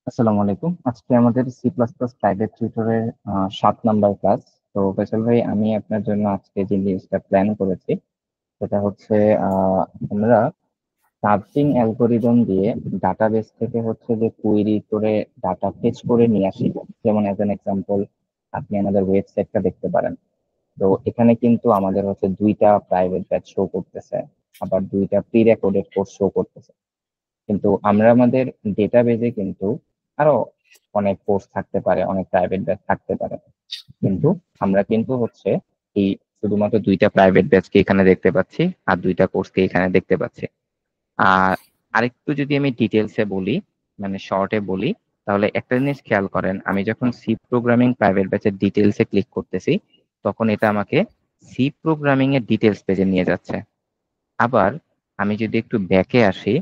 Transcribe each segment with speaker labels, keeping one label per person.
Speaker 1: আসসালামু আলাইকুম। আজকে আমাদের সি প্লাস প্লাস প্রাইভেট টিউটরের 7 নাম্বার ক্লাস। তো ফয়সাল ভাই, আমি আপনার জন্য আজকে যে জিনিসটা প্ল্যান করেছি সেটা হচ্ছে আমরা সার্চিং অ্যালগোরিদম দিয়ে ডাটাবেস থেকে হচ্ছে যে কুইরি করে ডাটা ফেচ করে নিয়ে আসি। যেমন অ্যাজ এন এক্সাম্পল, আপনি আমাদের ওয়েবসাইটটা দেখতে পারেন। তো এখানে কিন্তু আমাদের হচ্ছে 2টা প্রাইভেট ব্যাচ শো করতেছে, আবার 2টা প্রি রেকর্ডেড কোর্স শো করতেছে। কিন্তু আমরা আমাদের ডেটাবেজে কিন্তু আরো অনেক কোর্স থাকতে পারে, অনেক প্রাইভেট ব্যাচ থাকতে পারে, কিন্তু আমরা কিন্তু হচ্ছে এই শুধুমাত্র 2টা প্রাইভেট ব্যাচকে এখানে দেখতে পাচ্ছি আর 2টা কোর্সকে এখানে দেখতে পাচ্ছি। আর আরেকটু যদি আমি ডিটেলসে বলি, মানে শর্টে বলি, তাহলে একটা জিনিস খেয়াল করেন, আমি যখন সি প্রোগ্রামিং প্রাইভেট ব্যাচের ডিটেলসে ক্লিক করতেছি তখন এটা আমাকে সি প্রোগ্রামিং এর ডিটেলস পেজে নিয়ে যাচ্ছে। আবার আমি যদি একটু ব্যাকে আসি,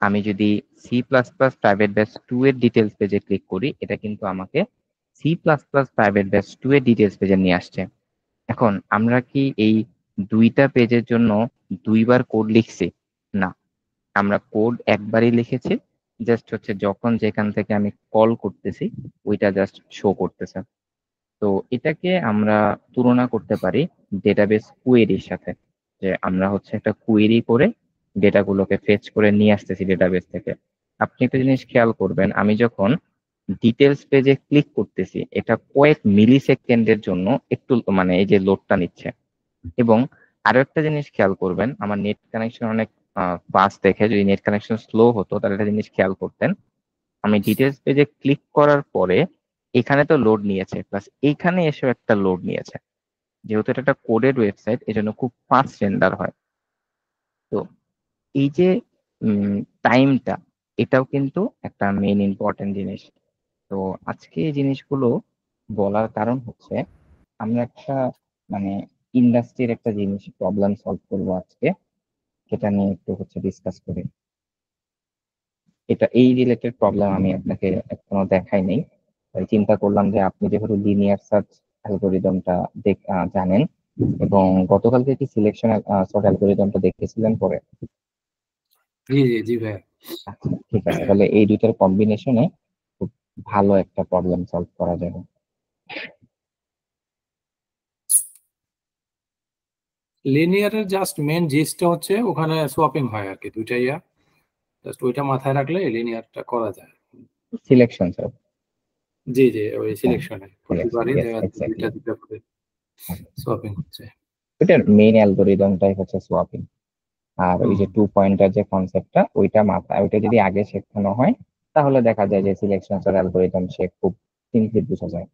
Speaker 1: আমি যদি C plus plus private batch 2 এর ডিটেলস পেজে ক্লিক করি, এটা কিন্তু আমাকে C plus plus private batch 2 এর ডিটেলস পেজে নিয়ে আসছে। এখন আমরা কি এই 2টা পেজের জন্য 2বার কোড লিখছি? না, আমরা কোড একবারই লিখেছি। জাস্ট হচ্ছে যখন যেখান থেকে আমি কল করতেছি ওইটা জাস্ট শো করতেছে। তো এটাকে আমরা তুলনা করতে পারি ডেটাবেস কুয়েরির সাথে, যে আমরা হচ্ছে একটা কুয়েরি করে ডেটাগুলোকে ফেচ করে নিয়ে আসতেছি ডেটাবেস থেকে। আপনি একটা জিনিস খেয়াল করবেন, আমি যখন ডিটেলস পেজে ক্লিক করতেছি এটা কয়েক মিলি সেকেন্ডের জন্য একটু মানে এই যে লোডটা নিচ্ছে। এবং আরো একটা জিনিস খেয়াল করবেন, আমার নেট কানেকশন অনেক ফাস্ট দেখে, যদি নেট কানেকশন স্লো হতো তাহলে একটা জিনিস খেয়াল করতেন, আমি ডিটেলস পেজে ক্লিক করার পরে এখানে তো লোড নিয়েছে, প্লাস এইখানে এসেও একটা লোড নিয়েছে। যেহেতু এটা একটা কোডেড ওয়েবসাইট, এজন্য খুব ফাস্ট রেন্ডার হয়। তো এই যে টাইমটা, এটাও কিন্তু একটা মেইন ইম্পর্টেন্ট জিনিস। তো আজকে এই জিনিসগুলো বলার কারণ হচ্ছে আমরা একটা মানে ইন্ডাস্ট্রির একটা জিনিস প্রবলেম সলভ করবো আজকে, সেটা নিয়ে একটু হচ্ছে ডিসকাস করি। এটা এই রিলেটেড প্রবলেম আমি আপনাকে এখনো দেখাই নাই, তাই চিন্তা করলাম যে আপনি যেহেতু লিনিয়ার সার্চ অ্যালগোরিদমটা জানেন, এবং গতকালকে কি সিলেকশন সর্ট অ্যালগোরিদমটা দেখেছিলেন পরে?
Speaker 2: জি জি জি ভাই।
Speaker 1: আচ্ছা, ঠিক আছে, তাহলে এই দুইটার কম্বিনেশনে খুব ভালো একটা প্রবলেম সলভ করা যাবে।
Speaker 2: লিনিয়ারের জাস্ট মেন জিসটা হচ্ছে ওখানে সোয়াপিং হয় আর কি, দুইটা জাস্ট ওইটা মাথায় রাখলে লিনিয়ারটা করা যায়।
Speaker 1: Selection sort.
Speaker 2: জি জি, ওই
Speaker 1: হ্যাঁ,
Speaker 2: সিলেকশনে
Speaker 1: সিলেকশন,
Speaker 2: প্রতিবারই
Speaker 1: ইয়েস
Speaker 2: দেখা যাচ্ছে
Speaker 1: এক্স্যাক্টলি।
Speaker 2: দুইটা দুইটা করে সোয়াপিং হচ্ছে।
Speaker 1: ওইটার মেইন অ্যালগোরিদমটাই হচ্ছে সোয়াপিং। আর ওই
Speaker 2: হুম
Speaker 1: যে 2 পয়েন্টার যে কনসেপ্টটা, ওইটা মাথায়, ওইটা যদি আগে শেখানো হয় তাহলে দেখা যায় যে সিলেকশন সর্ট অ্যালগোরিদম সে খুব সিম্পলি বোঝা যায়।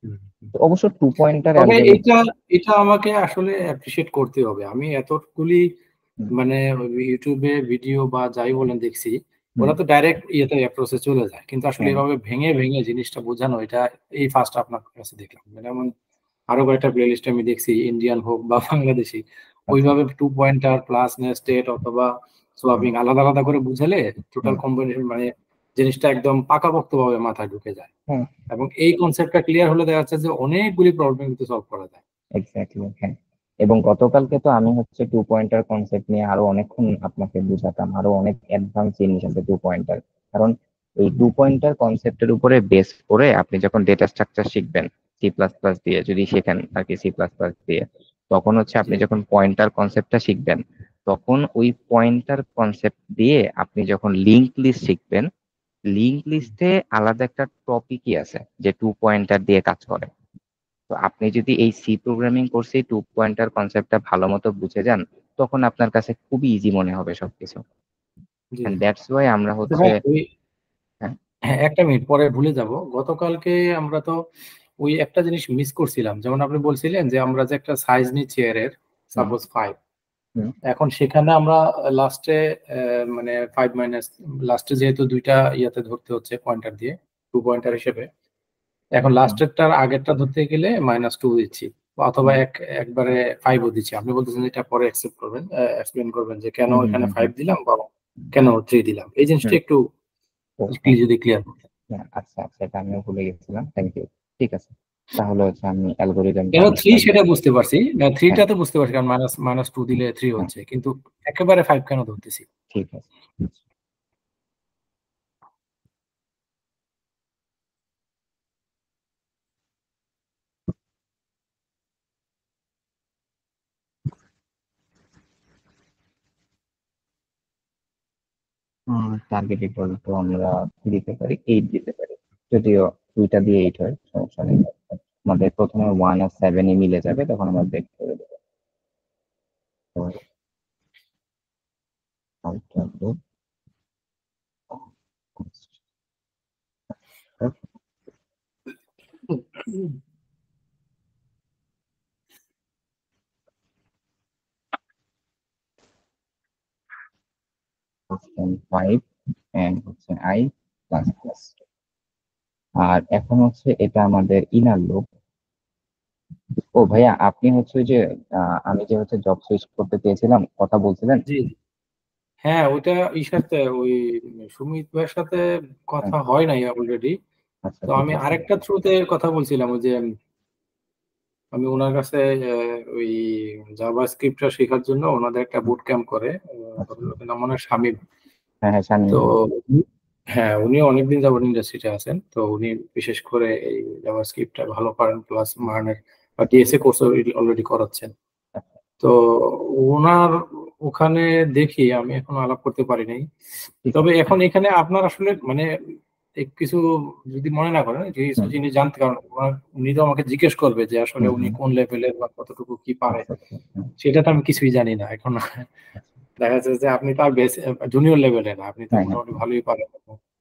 Speaker 2: হুম, হুম।
Speaker 1: তো অবশ্য 2 পয়েন্টার
Speaker 2: তবে
Speaker 1: অ্যালগোরিদম।
Speaker 2: এটা এটা আমাকে আসলে অ্যাপ্রিসিয়েট করতে হবে। আমি এতগুলি মানে ইউটিউবে ভিডিও বা যাই বলেন দেখছি, ওরা তো ডাইরেক্ট ইয়েতে অ্যাপ্রোচে চলে যায়, কিন্তু আসলে
Speaker 1: হ্যাঁ,
Speaker 2: এভাবে ভেঙে ভেঙে জিনিসটা বোঝানো, এটা এই ফার্স্ট আপনার কাছে দেখলাম। যেমন আরো কয়েকটা প্লেলিস্ট আমি দেখছি, ইন্ডিয়ান হোক বা বাংলাদেশি,
Speaker 1: আচ্ছা,
Speaker 2: ওইভাবে 2 পয়েন্টার প্লাস নেস্টেড অথবা সোয়াপিং আলাদা আলাদা করে বুঝালে টোটাল কম্বিনেশন মানে জিনিসটা একদম পাকাপোক্ত ভাবে মাথায় ঢুকে যায়।
Speaker 1: হ্যাঁ,
Speaker 2: এবং এই কনসেপ্টটা ক্লিয়ার হলে দেখা যাচ্ছে যে অনেকগুলি প্রবলেম কিন্তু সলভ করা যায়।
Speaker 1: এক্স্যাক্টলি, হ্যাঁ। এবং গতকালকে তো আমি হচ্ছে 2 পয়েন্টার কনসেপ্ট নিয়ে আরো অনেকক্ষণ আপনাকে বুঝাতাম, আরো অনেক অ্যাডভান্স জিনিস আছে 2 পয়েন্টার। কারণ এই 2 পয়েন্টার কনসেপ্টের উপরে বেস করে আপনি যখন ডেটা স্ট্রাকচার শিখবেন সি প্লাস প্লাস দিয়ে, যদি শেখেন আর কি সি প্লাস প্লাস দিয়ে, তখন হচ্ছে
Speaker 2: জি
Speaker 1: আপনি যখন পয়েন্টার কনসেপ্টটা শিখবেন, তখন ওই পয়েন্টার কনসেপ্ট দিয়ে আপনি যখন লিঙ্ক লিস্ট শিখবেন, লিঙ্ক লিস্টে আলাদা একটা টপিকই আছে যে 2 পয়েন্টার দিয়ে কাজ করে। তো আপনি যদি এই সি প্রোগ্রামিং কোর্সে 2 পয়েন্টার কনসেপ্টটা ভালো মতো বুঝে যান, তখন আপনার কাছে খুবই ইজি মনে হবে সবকিছু।
Speaker 2: জি।
Speaker 1: এন্ড দ্যাটস ওয়াই আমরা
Speaker 2: আচ্ছা
Speaker 1: হচ্ছে।
Speaker 2: ভাই, ওই
Speaker 1: হ্যাঁ,
Speaker 2: হ্যাঁ, একটা মিনিট পরে ভুলে যাব। গতকালকে আমরা তো ওই একটা জিনিস মিস করছিলাম, যেমন আপনি বলছিলেন যে আমরা যে একটা সাইজ নিচ্ছি এর
Speaker 1: হুম,
Speaker 2: সাপোজ 5,
Speaker 1: হুম,
Speaker 2: এখন সেখানে আমরা লাস্টে মানে 5 মাইনাস লাস্টে যেহেতু দুইটা ইয়াতে ধরতে হচ্ছে পয়েন্টার দিয়ে 2 পয়েন্টার হিসেবে, এখন
Speaker 1: হুম,
Speaker 2: লাস্টেরটার আগেরটা ধরতে গেলে -2 দিচ্ছি, অথবা
Speaker 1: হুম,
Speaker 2: একবারে 5ও দিচ্ছি। আপনি বলতেছেন এটা পরে অ্যাকসেপ্ট করবেন, এক্সপ্লেন করবেন যে কেন
Speaker 1: হুম, হুম,
Speaker 2: এখানে
Speaker 1: হুম,
Speaker 2: 5 দিলাম বা কেন 3 দিলাম, এই জিনিসটা
Speaker 1: হুম,
Speaker 2: একটু
Speaker 1: হুম,
Speaker 2: যদি ক্লিয়ার করতেন।
Speaker 1: হ্যাঁ, আচ্ছা আচ্ছা, এটা আমিও ভুলে গেছিলাম, থ্যাংক ইউ। ঠিক আছে, তাহলে হচ্ছে আমি অ্যালগোরিদমটা
Speaker 2: কেন
Speaker 1: আমি
Speaker 2: 3
Speaker 1: স্টার্ট।
Speaker 2: সেটা বুঝতে পারছি না,
Speaker 1: হ্যাঁ,
Speaker 2: 3টা তো বুঝতে পারছি, কারণ -2 দিলে 3
Speaker 1: হ্যাঁ,
Speaker 2: হচ্ছে, কিন্তু একেবারে 5 কেন ধরতেছি?
Speaker 1: ঠিক আছে। টার্গেট ইকুয়াল টু আমরা দিতে পারি 8 দিতে পারি, যদিও দুইটা দিয়ে 8 হয় সমস্যা নেই। আমাদের প্রথমে 1 আর 7 মিলে যাবে, তখন আমরা ব্রেক করে দেবো। তো আউটটা হবে 5 এন্ড হচ্ছে I প্লাস প্লাস। আর এখন হচ্ছে এটা আমাদের ইনার লুপ। ও ভাইয়া, আপনি হচ্ছে ওই যে আমি যে হচ্ছে জব সুইচ করতে চেয়েছিলাম, কথা বলছিলেন।
Speaker 2: জি জি। হ্যাঁ, ওইটা সাথে ওই সুমিত ভাইয়ের সাথে
Speaker 1: হ্যাঁ,
Speaker 2: কথা হয় নাই অলরেডি।
Speaker 1: আচ্ছা
Speaker 2: তো
Speaker 1: ঠিক
Speaker 2: আমি
Speaker 1: আছে।
Speaker 2: আরেকটা থ্রুতে কথা বলছিলাম, ওই যে আমি ওনার কাছে ওই জাভা স্ক্রিপ্টটা শেখার জন্য ওনাদের একটা বুট ক্যাম্প করে,
Speaker 1: আচ্ছা,
Speaker 2: ভদ্রলোকের নাম মনে হয় শামীম।
Speaker 1: হ্যাঁ হ্যাঁ শামিম
Speaker 2: তো
Speaker 1: ভাই।
Speaker 2: হ্যাঁ, উনি অনেকদিন যাবত ইন্ডাস্ট্রিতে আছেন, তো উনি বিশেষ করে এই জাভা স্ক্রিপ্টটা ভালো পারেন, প্লাস মার্নের বা ডিএসএ কোর্স অলরেডি করাচ্ছেন।
Speaker 1: আচ্ছা,
Speaker 2: তো ওনার ওখানে দেখি, আমি এখন আলাপ করতে পারি নাই।
Speaker 1: ঠিক
Speaker 2: তবে
Speaker 1: আছে।
Speaker 2: এখন এখানে আপনার আসলে মানে কিছু যদি মনে না করেন, যে কিছু
Speaker 1: হুম
Speaker 2: জিনিস জানতে, কারণ উনি তো আমাকে জিজ্ঞেস করবে যে আসলে
Speaker 1: হুম
Speaker 2: উনি
Speaker 1: হুম,
Speaker 2: কোন লেভেলের বা কতটুকু কি পারে।
Speaker 1: আচ্ছা আচ্ছা, হুম,
Speaker 2: সেটা তো আমি কিছুই জানি না এখন। দেখা যাচ্ছে যে আপনি তার বেস জুনিয়র লেভেলে না, আপনি তো
Speaker 1: হ্যাঁ হ্যাঁ,
Speaker 2: মোটামুটি ভালোই পারেন।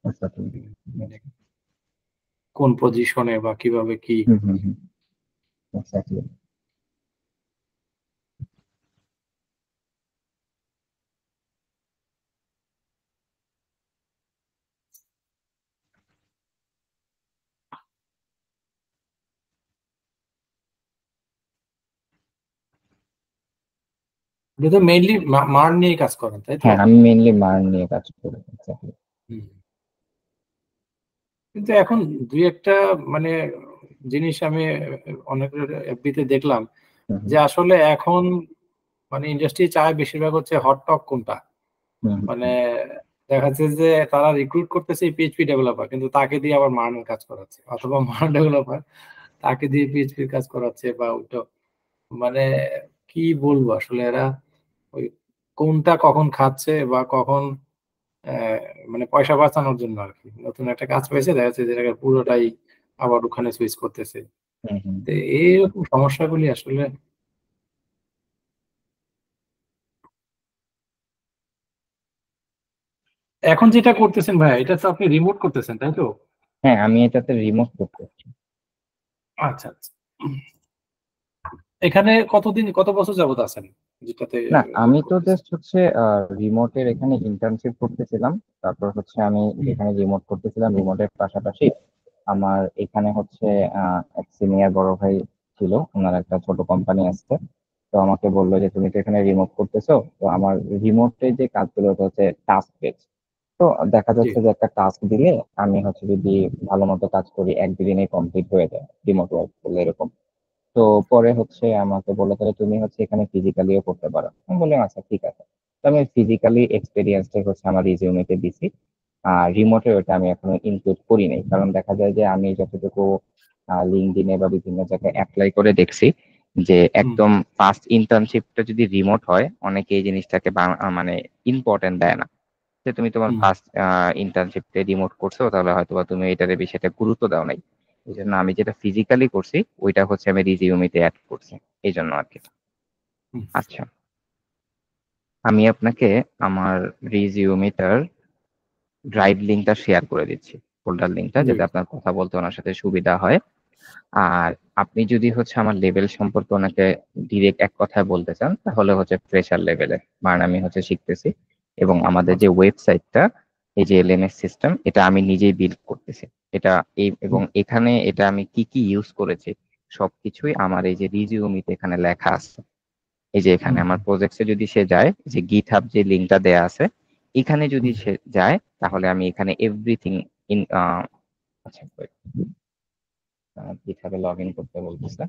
Speaker 1: আচ্ছা ঠিক আছে।
Speaker 2: মানে কোন পজিশনে বা কিভাবে কি।
Speaker 1: হুম হুম হুম, এক্স্যাক্টলি।
Speaker 2: আপনি তো মেইনলি মার নিয়ে কাজ করেন, তাই তো?
Speaker 1: হ্যাঁ, আমি মেইনলি মার্ন নিয়ে কাজ করি, এক্স্যাক্টলি।
Speaker 2: হুম। কিন্তু এখন দুই একটা মানে জিনিস আমি অনেক এফবিতে দেখলাম,
Speaker 1: হুম
Speaker 2: যে
Speaker 1: হুম
Speaker 2: আসলে এখন মানে ইন্ডাস্ট্রি চায় বেশিরভাগ হচ্ছে হট টপ কোনটা।
Speaker 1: হুম
Speaker 2: মানে
Speaker 1: হুম,
Speaker 2: দেখা যাচ্ছে যে তারা রিক্রুট করতেছে পিএইচপি ডেভেলপার, কিন্তু তাকে দিয়ে আবার মার্নের কাজ করাচ্ছে, অথবা মার্ন ডেভেলপার তাকে দিয়ে পিএইচপির কাজ করাচ্ছে, বা ওইটা মানে কি বলবো আসলে, এরা ওই কোনটা কখন খাচ্ছে বা কখন আহ, মানে পয়সা বাঁচানোর জন্য আর কি নতুন একটা কাজ পেয়েছে, দেখা যাচ্ছে যেটাকে পুরোটাই আবার ওখানে সুইচ করতেছে।
Speaker 1: হুম হুম।
Speaker 2: তো এইরকম সমস্যাগুলি আসলে। এখন যেটা করতেছেন ভাই, এটা তো আপনি রিমোট করতেছেন, তাই তো?
Speaker 1: হ্যাঁ, আমি এটাতে রিমোট করতেছি।
Speaker 2: আচ্ছা আচ্ছা। এখানে কত বছর যাবত আছেন যেটাতে
Speaker 1: না,
Speaker 2: ওয়ার্ক
Speaker 1: আমি তো
Speaker 2: করতেছেন?
Speaker 1: জাস্ট হচ্ছে রিমোটের এখানে ইন্টার্নশিপ করতেছিলাম। তারপর হচ্ছে আমি
Speaker 2: হুম,
Speaker 1: যেখানে রিমোট করতেছিলাম, রিমোটের পাশাপাশি আমার এখানে হচ্ছে এক সিনিয়র বড় ভাই ছিল, ওনার একটা ছোট কোম্পানি আছে। তো আমাকে বললো যে তুমি তো এখানে রিমোট করতেছো, তো আমার রিমোটে যে কাজগুলো ওটা হচ্ছে টাস্ক বেস। তো দেখা
Speaker 2: জি।
Speaker 1: যাচ্ছে যে একটা টাস্ক দিলে আমি হচ্ছে যদি ভালো মতো কাজ করি, এক দুদিনে কমপ্লিট হয়ে যায় রিমোট ওয়ার্ক করলে এরকম। তো পরে হচ্ছে আমাকে বললো তাহলে তুমি হচ্ছে এখানে ফিজিক্যালিও করতে পারো। আমি বললাম আচ্ছা ঠিক আছে। তো আমি ফিজিক্যালি এক্সপিরিয়েন্সটা হচ্ছে আমার রিজিউমেতে দিছি। আর রিমোটে ওটা আমি এখনো ইনক্লুড করি নাই, কারণ দেখা যায় যে আমি যতটুকু লিঙ্কডইনে বা বিভিন্ন জায়গায় অ্যাপ্লাই করে দেখছি যে
Speaker 2: হুম
Speaker 1: একদম ফার্স্ট ইন্টার্নশিপটা যদি রিমোট হয়, অনেকে এই জিনিসটাকে মানে ইম্পর্টেন্ট দেয় না। যে তুমি তোমার
Speaker 2: হুম
Speaker 1: ফার্স্ট ইন্টার্নশিপটা রিমোট করছো, তাহলে হয়তোবা তুমি এটার বিষয়টা গুরুত্ব দাও নাই। এই জন্য আমি যেটা ফিজিক্যালি করছি ওইটা হচ্ছে আমি রিজিউমিতে অ্যাড করছি, এই জন্য আর কি।
Speaker 2: হুম
Speaker 1: আচ্ছা, আমি আপনাকে আমার রিজিউমিটার ড্রাইভ লিঙ্কটা শেয়ার করে দিচ্ছি, ফোল্ডার লিঙ্কটা,
Speaker 2: জি।
Speaker 1: যাতে আপনার কথা বলতে ওনার সাথে সুবিধা হয়। আর আপনি যদি হচ্ছে আমার লেভেল সম্পর্কে ওনাকে ডিরেক্ট এক কথায় বলতে চান, তাহলে হচ্ছে ফ্রেশার লেভেলে, কারণ আমি হচ্ছে শিখতেছি। এবং আমাদের যে
Speaker 2: আচ্ছা।
Speaker 1: ওয়েবসাইটটা, এই যে এলএমএস সিস্টেম, এটা আমি নিজেই বিল্ড করতেছি। এটা এবং
Speaker 2: হুম
Speaker 1: এখানে এটা আমি কি কি ইউজ করেছি সবকিছুই আমার এই যে রিজিউমিতে এখানে লেখা আছে। এই যে এখানে
Speaker 2: হুম
Speaker 1: আমার প্রজেক্টে যদি সে যায়, যে গিটহাব যে লিঙ্কটা দেয়া আছে, এখানে যদি
Speaker 2: হুম।
Speaker 1: সে যায়, তাহলে আমি এখানে এভরিথিং ইন আচ্ছা গিটহাবে লগ ইন করতে বলতেছে।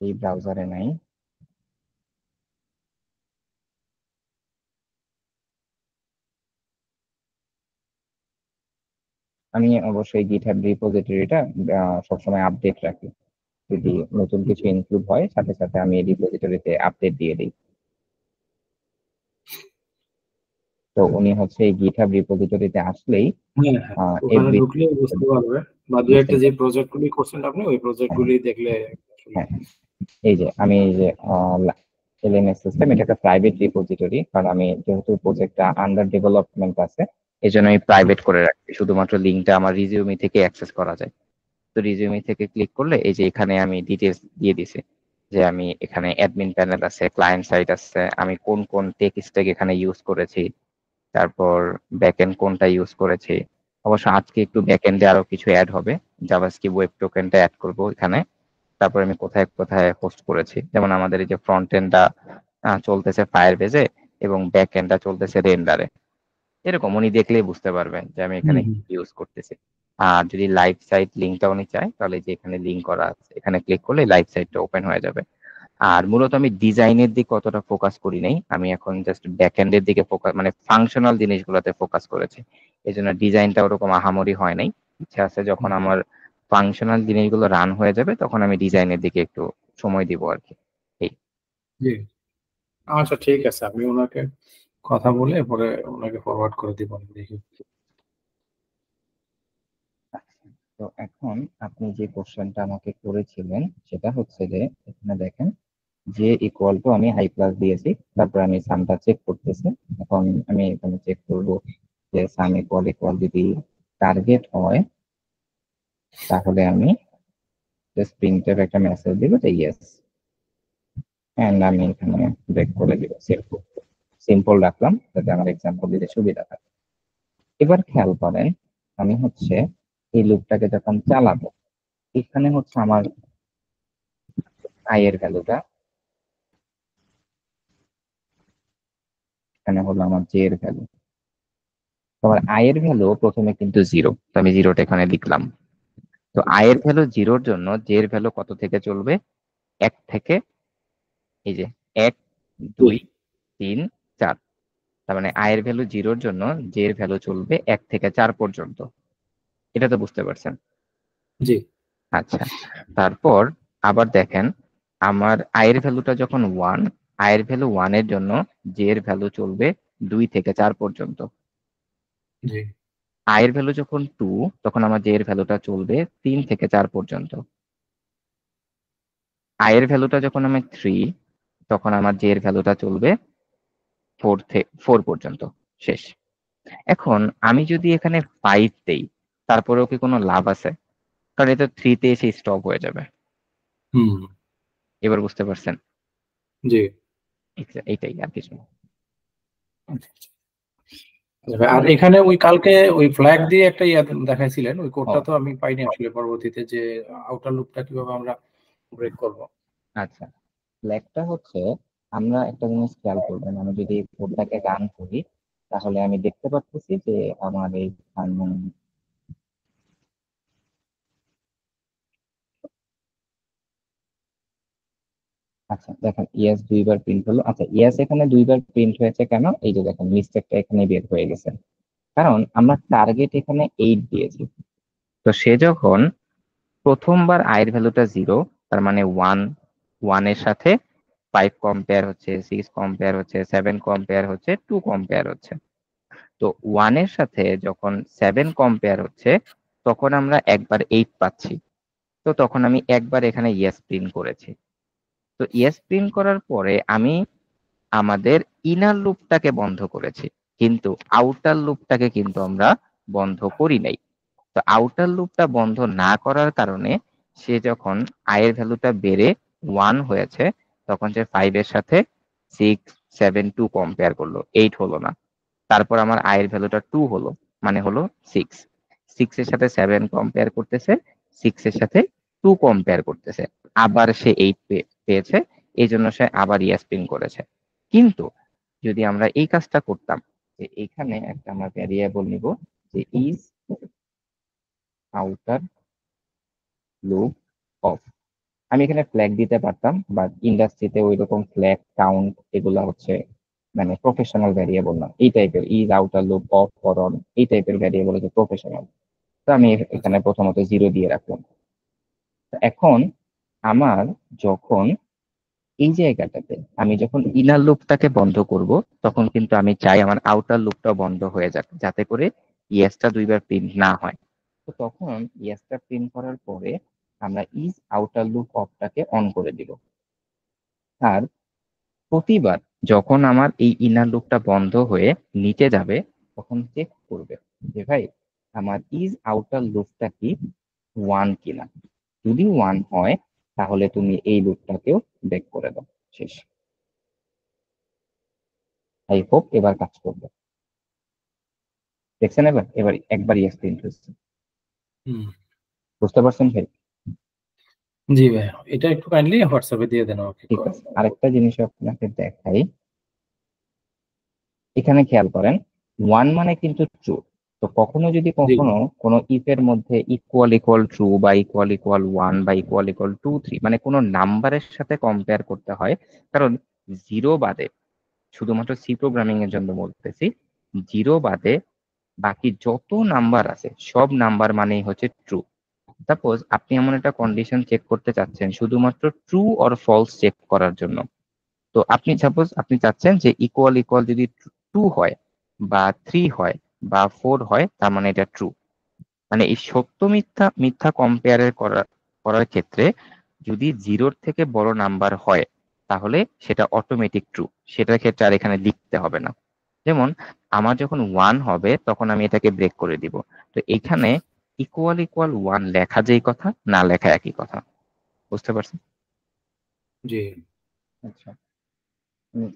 Speaker 1: এই ব্রাউজারে নাই। আমি অবশ্যই গিটহাব রিপোজিটরিটা সবসময় আপডেট রাখি। যদি নতুন কিছু ইনক্লুড হয় সাথে সাথে আমি রিপোজিটরিতে আপডেট দিয়ে দিই। তো উনি হচ্ছে এই গিটহাব রিপোজিটরিতে আসলেই
Speaker 2: হ্যাঁ, ওখানে
Speaker 1: এভরি
Speaker 2: ঢুকলে বুঝতে পারবে, বা দু একটা যে প্রজেক্ট গুলি করছেন আপনি ওই প্রজেক্ট গুলি দেখলে
Speaker 1: হ্যাঁ, এই যে আমি এই যে এলএমএস সিস্টেম, এটা একটা প্রাইভেট রিপোজিটরি, কারণ আমি যেহেতু প্রজেক্টটা আন্ডার ডেভেলপমেন্ট আছে এই জন্য আমি প্রাইভেট করে রাখছি, শুধুমাত্র লিঙ্কটা আমার রিজিউমি থেকে অ্যাক্সেস করা যায়। তো রিজিউমি থেকে ক্লিক করলে এই যে এখানে আমি ডিটেলস দিয়ে দিছি যে আমি এখানে অ্যাডমিন প্যানেল আছে, ক্লায়েন্ট সাইট আছে, আমি কোন কোন টেক স্ট্যাক এখানে ইউজ করেছি, তারপর ব্যাকএন্ড কোনটা ইউজ করেছি। অবশ্য আজকে একটু ব্যাকএন্ডে আরো কিছু অ্যাড হবে, জাভাস্ক্রিপ্ট ওয়েব টোকেনটা অ্যাড করব এখানে। তারপর আমি কোথায় কোথায় হোস্ট করেছি, যেমন আমাদের এই যে ফ্রন্ট এন্ডটা চলতেছে ফায়ারবেজে এবং ব্যাক এন্ডটা চলতেছে রেন্ডারে। এরকম উনি দেখলেই বুঝতে পারবেন যে আমি এখানে ইউজ করতেছি। আর যদি লাইভ সাইট লিঙ্কটা উনি চায় তাহলে যে এখানে লিঙ্ক করা আছে এখানে ক্লিক করলে লাইভ সাইটটা ওপেন হয়ে যাবে। আর মূলত আমি ডিজাইনের দিকে অতটা ফোকাস করি নাই, আমি এখন জাস্ট ব্যাকএন্ডের দিকে ফোকাস, মানে ফাংশনাল জিনিসগুলোতে ফোকাস করেছি। এই জন্য ডিজাইনটা ওরকম আহামরি হয় নাই। ইচ্ছা আছে যখন আমার ফাংশনাল জিনিসগুলো রান হয়ে যাবে তখন আমি ডিজাইনের দিকে একটু সময় দিব আর কি। এই
Speaker 2: জি, আচ্ছা ঠিক আছে, আমি ওনাকে কথা বলে পরে ওনাকে ফরওয়ার্ড করে দিব, আমি দেখি।
Speaker 1: তো এখন আপনি যে কোশ্চেনটা আমাকে করেছিলেন সেটা হচ্ছে যে এখানে দেখেন যে ইকুয়াল টু আমি হাই প্লাস দিয়েছি, তারপর আমি সামটা চেক করতেছি। এখন আমি এখানে চেক করব যে সাম ইকুয়াল ইকুয়াল যদি টার্গেট হয় তাহলে আমি জাস্ট প্রিন্টএফ একটা মেসেজ দিব যে ইয়েস, এন্ড আমি এখানে ব্রেক করে দিব, সিম্পল রাখলাম যাতে আমার এক্সাম্পল দিতে সুবিধা হয়। এবার খেয়াল করেন আমি হচ্ছে এই লুপটাকে যখন চালাবো এখানে হচ্ছে আমার আই এর ভ্যালুটা, এখানে হলো আমার জে এর ভ্যালু। তোমার আই এর ভ্যালু প্রথমে কিন্তু জিরো, তো আমি জিরোটা এখানে লিখলাম। তো আই এর ভ্যালু জিরোর জন্য জে এর ভ্যালু কত থেকে চলবে, এক থেকে, এই যে 1 2 3 4। তার মানে আই এর ভ্যালু জিরোর জন্য জে এর ভ্যালু চলবে 1 থেকে 4 পর্যন্ত। এটা তো বুঝতে পারছেন?
Speaker 2: জি,
Speaker 1: আচ্ছা, তারপর আবার দেখেন আমার আই এর ভ্যালুটা যখন 1, আই এর ভ্যালু 1 এর জন্য জে এর ভ্যালু চলবে 2 থেকে 4 পর্যন্ত।
Speaker 2: জি,
Speaker 1: আই এর ভ্যালু যখন 2 তখন আমার জে এর ভ্যালুটা চলবে 3 থেকে 4 পর্যন্ত। আই এর ভ্যালুটা যখন আমি 3 তখন আমার জে এর ভ্যালুটা চলবে 4 পর্যন্ত, শেষ। এখন আমি যদি এখানে 5 দেই তারপরেও কি কোনো লাভ আছে? কারণ এটা 3 তে এসে স্টপ হয়ে যাবে।
Speaker 2: হুম,
Speaker 1: এবার বুঝতে পারছেন?
Speaker 2: জি।
Speaker 1: এইটাই আর কিছু না।
Speaker 2: আর এখানে ওই কালকে ওই ফ্ল্যাগ দিয়ে একটা ইয়া দেখাইছিলেন, ওই কোডটা
Speaker 1: ও
Speaker 2: তো আমি পাইনি আসলে পরবর্তীতে, যে আউটার লুপটা কিভাবে আমরা ব্রেক করব।
Speaker 1: আচ্ছা, ফ্ল্যাগটা হচ্ছে আমরা একটা জিনিস খেয়াল করবেন, আমি যদি কোডটাকে রান করি তাহলে আমি দেখতে পাচ্ছি যে আমার এই আচ্ছা দেখেন ইয়েস দুইবার প্রিন্ট হলো। আচ্ছা ইয়েস এখানে দুইবার প্রিন্ট হয়েছে কেন, এই যে দেখেন মিস্টেকটা এখানে বের হয়ে গেছে, কারণ আমরা টার্গেট এখানে 8 দিয়েছি। তো সে যখন প্রথমবার আয়ের ভ্যালুটা 0, তার মানে 1 এর সাথে 5 কম্পেয়ার হচ্ছে, 6 কম্পেয়ার হচ্ছে, 7 কম্পেয়ার হচ্ছে, 2 কম্পেয়ার হচ্ছে। তো 1 এর সাথে যখন 7 কম্পেয়ার হচ্ছে তখন আমরা একবার 8 পাচ্ছি। তো তখন আমি একবার এখানে ইয়েস প্রিন্ট করেছি। তো ইয়েস প্রিন্ট করার পরে আমি আমাদের ইনার লুপটাকে বন্ধ করেছি, কিন্তু আউটার লুপটাকে কিন্তু আমরা বন্ধ করি নাই। তো আউটার লুপটা বন্ধ না করার কারণে সে যখন আয়ের ভ্যালুটা বেড়ে 1 হয়েছে তখন সে 5 এর সাথে 6 7 2 কম্পেয়ার করলো, 8 হলো না। তারপর আমার আয়ের ভ্যালুটা 2 হলো, মানে হলো 6। 6 এর সাথে 7 কম্পেয়ার করতেছে, 6 এর সাথে 2 কম্পেয়ার করতেছে, আবার সে 8 পেয়েছে, এই জন্য সে আবার ইয়েস প্রিন্ট করেছে। কিন্তু যদি আমরা এই কাজটা করতাম যে এখানে একটা আমরা ভ্যারিয়েবল নিব যে ইজ আউটার লুপ অফ, আমি এখানে ফ্ল্যাগ দিতে পারতাম, বাট ইন্ডাস্ট্রিতে ওই রকম ফ্ল্যাগ কাউন্ট এগুলা হচ্ছে মানে প্রফেশনাল ভ্যারিয়েবল না। এই টাইপের ইজ আউটার লুপ অফ ফরন এই টাইপের ভ্যারিয়েবল হচ্ছে প্রফেশনাল। তো আমি
Speaker 2: আচ্ছা,
Speaker 1: এখানে প্রথমত 0 দিয়ে রাখলাম। এখন আমার যখন এই জায়গাটাতে আমি যখন ইনার লুপটাকে বন্ধ করব, তখন কিন্তু আমি চাই আমার আউটার লুপটা বন্ধ হয়ে যাক, যাতে করে ইয়েসটা দুইবার প্রিন্ট না হয়। তো তখন ইয়েসটা প্রিন্ট করার পরে আমরা ইজ আউটার লুপ অফটাকে অন করে দিব। আর প্রতিবার যখন আমার এই ইনার লুপটা বন্ধ হয়ে নিচে যাবে, তখন চেক করবে যে ভাই আমার ইজ আউটার লুপটা কি 1 কিনা। যদি 1 হয়, তাহলে তুমি এই লুপটাকেও ব্রেক করে দাও। শেষ। আই হোপ এবার কাজ করবে। দেখছেন? এবার এবার একবারই এক্সপ্লেন করছি।
Speaker 2: হুম।
Speaker 1: বুঝতে পারছেন ভাই?
Speaker 2: জি ভাই, এটা একটু কাইন্ডলি হোয়াটসঅ্যাপে দিয়ে দেন আমাকে।
Speaker 1: ঠিক আছে, আরেকটা জিনিস আপনাকে দেখাই। এখানে খেয়াল করেন, 1 মানে কিন্তু ট্রু। তো কখনো যদি
Speaker 2: জি
Speaker 1: কখনো কোনো ইফ এর মধ্যে ইকুয়াল ইকুয়াল ট্রু বা ইকুয়াল ইকুয়াল 1 বা ইকুয়াল ইকুয়াল 2 3 মানে কোনো নাম্বারের সাথে কম্পেয়ার করতে হয়, কারণ জিরো বাদে, শুধুমাত্র সি প্রোগ্রামিং এর জন্য বলতেছি, জিরো বাদে বাকি যত নাম্বার আছে সব নাম্বার মানেই হচ্ছে ট্রু। সাপোজ আপনি এমন একটা কন্ডিশন চেক করতে চাচ্ছেন শুধুমাত্র ট্রু অর ফলস চেক করার জন্য। তো আপনি সাপোজ আপনি চাচ্ছেন যে ইকুয়াল ইকুয়াল যদি 2 হয় বা 3 হয় বা 4 হয়, তার মানে এটা ট্রু। মানে এই সত্য মিথ্যা মিথ্যা কম্পেয়ার করার ক্ষেত্রে যদি জিরোর থেকে বড় নাম্বার হয়, তাহলে সেটা অটোমেটিক ট্রু। সেটার ক্ষেত্রে আর এখানে লিখতে হবে না। যেমন আমার যখন 1 হবে, তখন আমি এটাকে ব্রেক করে দিব। তো এখানে ইকুয়াল ইকুয়াল 1 লেখা যেই কথা, না লেখা একই কথা। বুঝতে পারছেন?
Speaker 2: জি।
Speaker 1: আচ্ছা,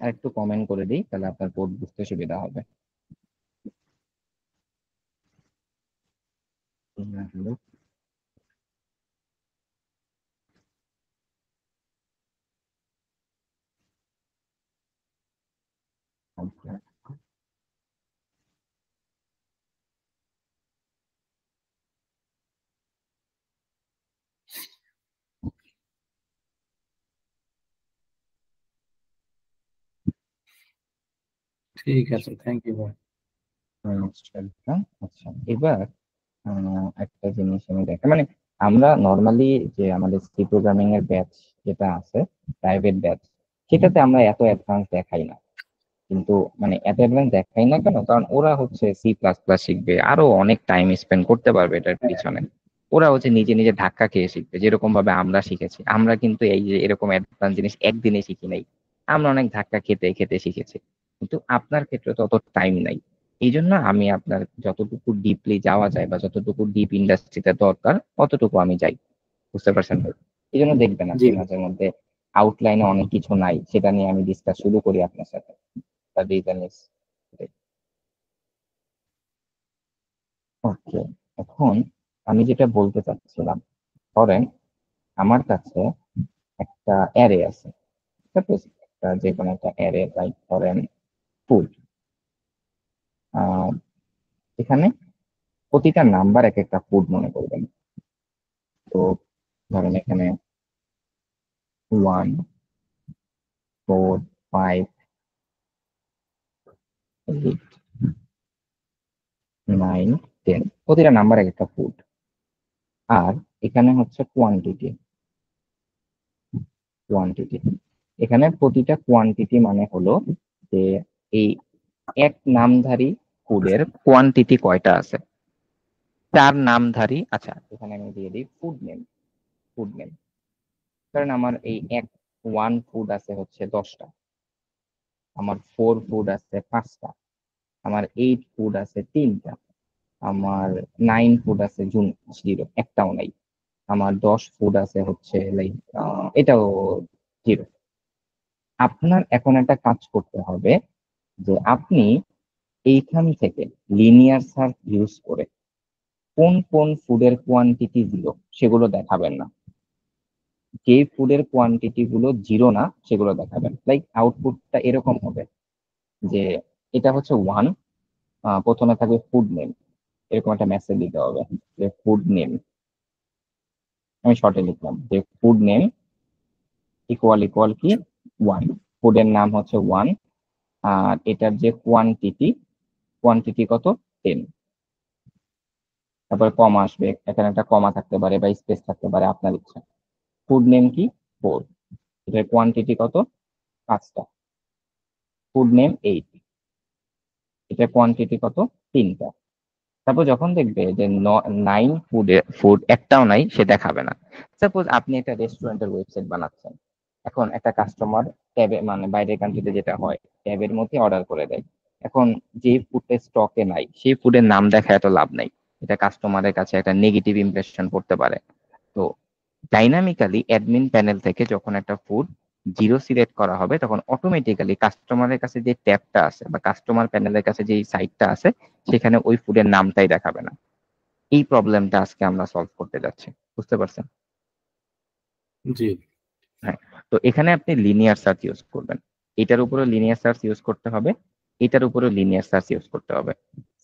Speaker 1: আর একটু কমেন্ট করে দিই, তাহলে আপনার কোড বুঝতে সুবিধা হবে।
Speaker 2: ঠিক আছে, থ্যাংক ইউ ভাই।
Speaker 1: আচ্ছা, এবার একটা জিনিস আমি দেখা, মানে আমরা নর্মালি যে আমাদের সি প্রোগ্রামিং এর ব্যাচ যেটা আছে, প্রাইভেট ব্যাচ, সেটাতে আমরা এত অ্যাডভান্স দেখাই না। কিন্তু মানে এত অ্যাডভান্স দেখাই না কেন, কারণ ওরা হচ্ছে সি প্লাস প্লাস শিখবে, আরো অনেক টাইম স্পেন্ড করতে পারবে এটার পিছনে। ওরা হচ্ছে নিজে নিজে ধাক্কা খেয়ে শিখবে, যেরকম ভাবে আমরা শিখেছি। আমরা কিন্তু এই যে এরকম অ্যাডভান্স জিনিস একদিনে শিখি নাই, আমরা অনেক ধাক্কা খেতে খেতে শিখেছি। কিন্তু আপনার ক্ষেত্রে তো অত টাইম নাই। এই জন্য আমি আপনার যতটুকু ডিপলি যাওয়া যায় বা যতটুকু ডিপ ইন্ডাস্ট্রিতে দরকার, অতটুকু আমি যাই। বুঝতে পারছেন ভাই? এই জন্য দেখবেন
Speaker 2: জি
Speaker 1: আপনি মাঝে মধ্যে আউটলাইনে অনেক কিছু নাই, সেটা নিয়ে আমি ডিসকাস শুরু করি আপনার সাথে। তার রিজন ইজ, ওকে, এখন আমি যেটা বলতে চাচ্ছিলাম, ধরেন আমার কাছে একটা অ্যারে আছে। সাপোজ একটা যে কোনো একটা অ্যারে, লাইক ধরেন ফুড। এখানে প্রতিটা নাম্বার এক একটা ফুড মনে করবেন। তো ধরেন এখানে 1 4 5 8 9 10, প্রতিটা নাম্বার এক একটা ফুড। আর এখানে হচ্ছে কোয়ান্টিটি। কোয়ান্টিটি এখানে প্রতিটা কোয়ান্টিটি মানে হলো যে এই এক নামধারী ফুডের কোয়ান্টিটি কয়টা আছে। 4 নামধারী, আচ্ছা এখানে আমি দিয়ে দিই ফুড নেম। ফুড নেম, কারণ আমার এই এক 1 ফুড আছে হচ্ছে 10টা, আমার 4 ফুড আছে 5টা, আমার 8 ফুড আছে 3টা, আমার 9 ফুড আছে 0, একটাও নাই, আমার 10 ফুড আছে হচ্ছে লাইক এটাও 0। আপনার এখন একটা কাজ করতে হবে, যে আপনি এইখান থেকে লিনিয়ার সার্চ ইউজ করে কোন কোন ফুডের কোয়ান্টিটি 0 সেগুলো দেখাবেন না। যে ফুডের কোয়ান্টিটি গুলো 0 না, সেগুলো দেখাবেন। লাইক আউটপুটটা এরকম হবে যে এটা হচ্ছে 1, প্রথমে থাকবে ফুড নেম, এরকম একটা মেসেজ দিতে হবে যে ফুড নেম। আমি শর্টে লিখলাম যে ফুড নেম ইকুয়াল ইকুয়াল কি 1, ফুডের নাম হচ্ছে 1, আর এটার যে কোয়ান্টিটি, কোয়ান্টিটি কত 10। তারপরে কমা আসবে, এখানে একটা কমা থাকতে পারে বা স্পেস থাকতে পারে, আপনার ইচ্ছা। ফুড নেম কি? 4। এটার কোয়ান্টিটি কত? 5টা। ফুড নেম 8, এটার কোয়ান্টিটি কত? 3টা। তারপর যখন দেখবে যে 9 ফুড একটাও নাই, সে দেখাবে না। সাপোজ আপনি একটা রেস্টুরেন্টের ওয়েবসাইট বানাচ্ছেন, এখন একটা কাস্টমার ট্যাবে, মানে বাইরের কান্ট্রিতে যেটা হয়, ট্যাবের মধ্যে অর্ডার করে দেয়। এখন যে ফুডটা স্টকে নাই, সেই ফুডের নাম দেখা এত লাভ নাই, এটা কাস্টমারের কাছে একটা নেগেটিভ ইমপ্রেশন পড়তে পারে। তো ডাইনামিক্যালি অ্যাডমিন প্যানেল থেকে যখন একটা ফুড জিরো সিলেক্ট করা হবে, তখন অটোমেটিক্যালি কাস্টমারের কাছে যে ট্যাবটা আছে বা কাস্টমার প্যানেলের কাছে যে সাইটটা আছে, সেখানে ওই ফুডের নামটাই দেখাবে না। এই প্রবলেমটা আজকে আমরা সলভ করতে যাচ্ছি। বুঝতে পারছেন?
Speaker 2: জি।
Speaker 1: হ্যাঁ। তো এখানে আপনি লিনিয়ার সার্চ ইউজ করবেন। এটার উপরে লিনিয়ার সার্চ ইউজ করতে হবে, এটার উপরে লিনিয়ার সার্চ ইউজ করতে হবে।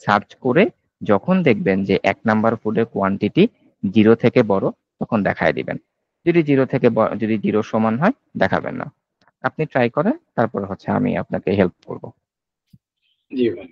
Speaker 1: সার্চ করে যখন দেখবেন যে 1 নাম্বার ফুডের কোয়ান্টিটি 0 থেকে বড়, তখন দেখায় দিবেন। যদি 0 থেকে যদি 0 সমান হয়, দেখাবেন না। আপনি ট্রাই করেন, তারপর হচ্ছে আমি আপনাকে হেল্প করব।
Speaker 2: জি ভাই।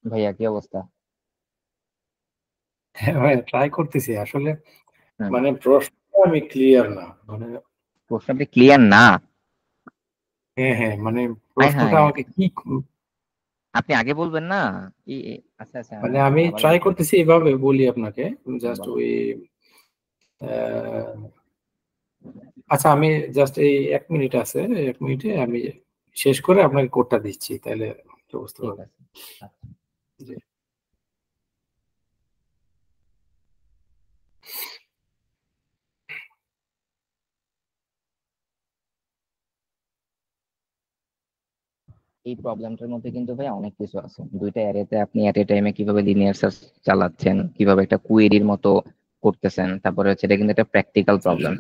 Speaker 1: ভাইয়া কি অবস্থা?
Speaker 2: হ্যাঁ ভাই, ট্রাই করতেছি আসলে।
Speaker 1: হুম।
Speaker 2: মানে প্রশ্নটা আমি ক্লিয়ার না, মানে
Speaker 1: প্রশ্নটা ক্লিয়ার না?
Speaker 2: হ্যাঁ হ্যাঁ, মানে
Speaker 1: হায়
Speaker 2: প্রশ্নটা
Speaker 1: হায়,
Speaker 2: আমাকে কি
Speaker 1: আপনি আগে বলবেন না? আচ্ছা আচ্ছা,
Speaker 2: মানে আমি
Speaker 1: আবার
Speaker 2: ট্রাই
Speaker 1: বলবেন।
Speaker 2: করতেছি, এভাবে বলি আপনাকে জাস্ট
Speaker 1: বলেন।
Speaker 2: ওই আহ, আচ্ছা আমি জাস্ট এই 1 মিনিট আছে, 1 মিনিটে আমি শেষ করে আপনাকে কোডটা দিচ্ছি, তাহলে তো বুঝতে
Speaker 1: ঠিক
Speaker 2: পারবেন।
Speaker 1: আছে। আচ্ছা।
Speaker 2: জি।
Speaker 1: এই প্রবলেমটার মধ্যে কিন্তু ভাই অনেক কিছু আছে। দুইটা অ্যারেতে আপনি এট এ টাইমে কিভাবে লিনিয়ার সার্চ চালাচ্ছেন, কিভাবে একটা কুয়েরির মতো করতেছেন, তারপরে হচ্ছে এটা কিন্তু একটা প্র্যাকটিক্যাল প্রবলেম।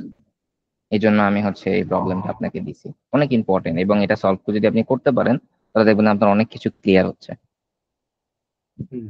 Speaker 1: এই জন্য আমি হচ্ছে এই প্রবলেমটা
Speaker 2: ও,
Speaker 1: আপনাকে দিছি। অনেক ইম্পর্টেন্ট, এবং এটা সলভ করে যদি আপনি করতে পারেন তাহলে দেখবেন আপনার অনেক কিছু ক্লিয়ার হচ্ছে।
Speaker 2: হুম।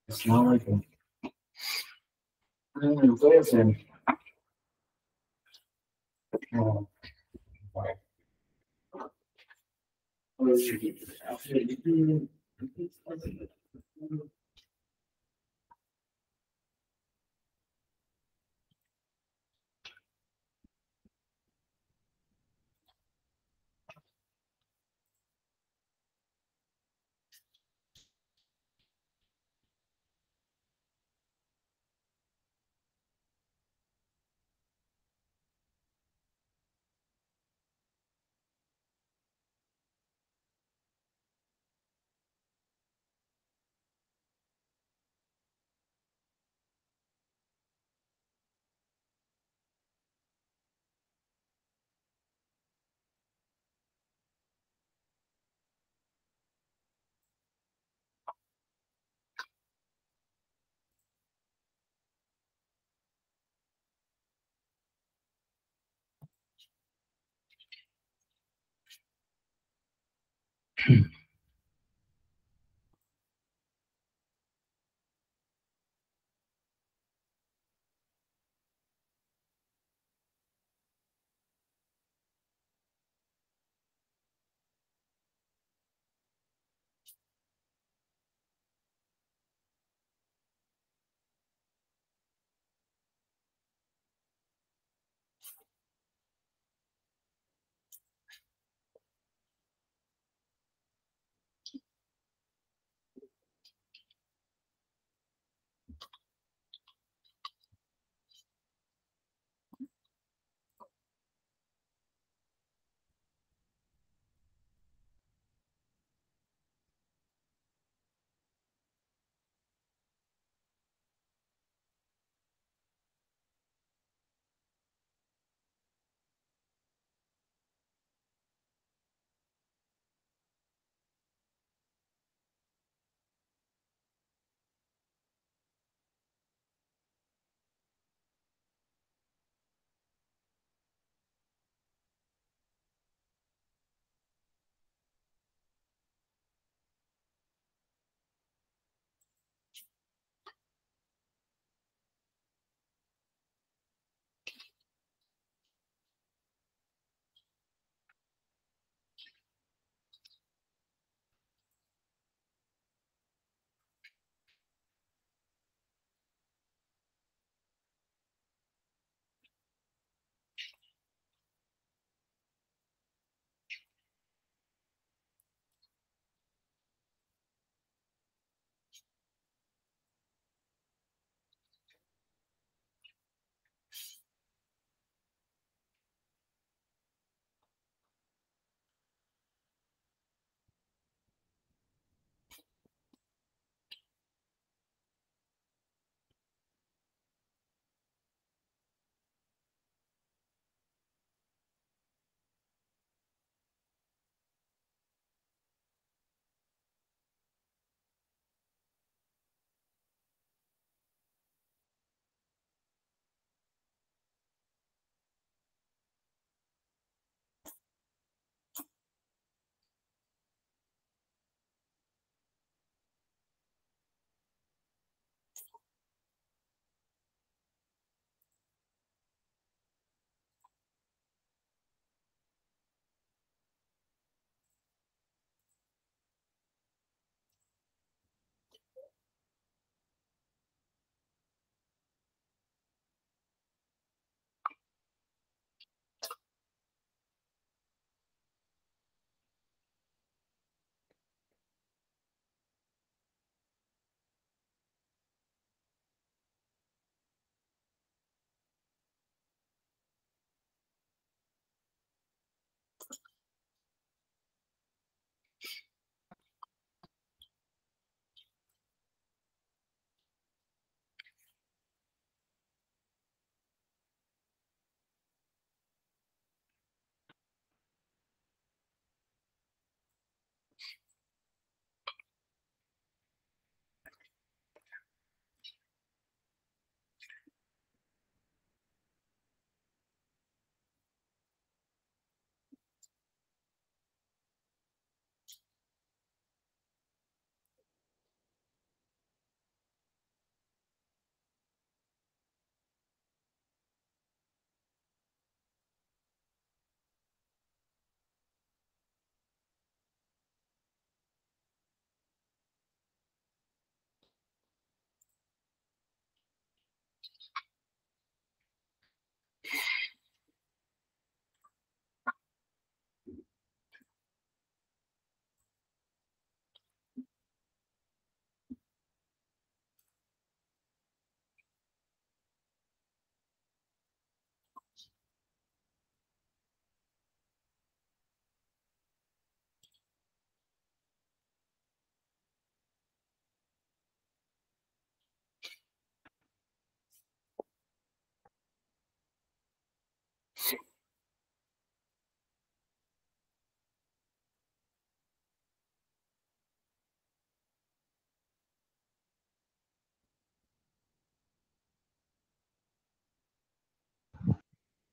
Speaker 2: আসসালামু আলাইকুম। কই আছেন? ও,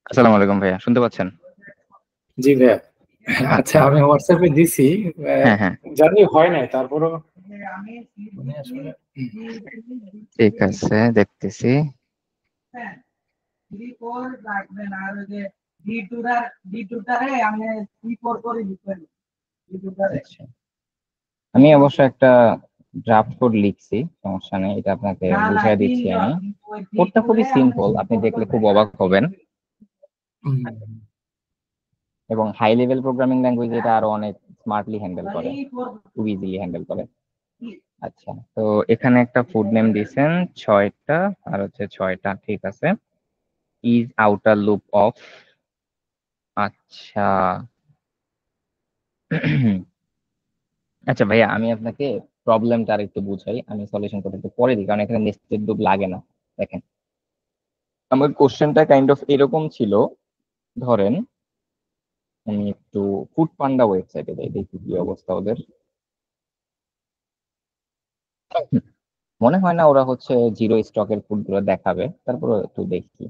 Speaker 1: আসসালামু আলাইকুম ভাইয়া, শুনতে পাচ্ছেন?
Speaker 2: জি ভাইয়া। আচ্ছা,
Speaker 1: আচ্ছা,
Speaker 2: আমি হোয়াটসঅ্যাপে দিছি,
Speaker 1: হ্যাঁ হ্যাঁ,
Speaker 2: জানি হয় নাই, তারপরও মানে আসলে
Speaker 1: ঠিক আছে, দেখতেছি। আচ্ছা, আমি অবশ্য একটা ড্রাফট কোড লিখছি, সমস্যা নেই, এটা আপনাকে বুঝিয়ে দিচ্ছি আমি। কোডটা খুবই সিম্পল, আপনি দেখলে খুব অবাক হবেন। এবং হাই লেভেল প্রোগ্রামিং ল্যাঙ্গুয়েজ এটা আরো অনেক স্মার্টলি হ্যান্ডেল করে, খুব ইজিলি হ্যান্ডেল করে। আচ্ছা, তো এখানে একটা ফুড নেম দিয়েছেন 6টা, আর হচ্ছে 6টা, ঠিক আছে। ইজ আউটার লুপ অফ, আচ্ছা। আচ্ছা ভাইয়া, আমি আপনাকে প্রবলেমটা আর একটু বুঝাই, আমি সলিউশন করতে একটু পরে দিই, কারণ এখানে নেস্টেড লুপ লাগে না। দেখেন, আমার কোশ্চেনটা কাইন্ড অফ এরকম ছিল। ধরেন আমি একটু ফুড পান্ডা ওয়েবসাইটে যাই, দেখি কি অবস্থা ওদের। মনে হয় না ওরা হচ্ছে জিরো স্টকের ফুড গুলো দেখাবে, তারপর একটু দেখি।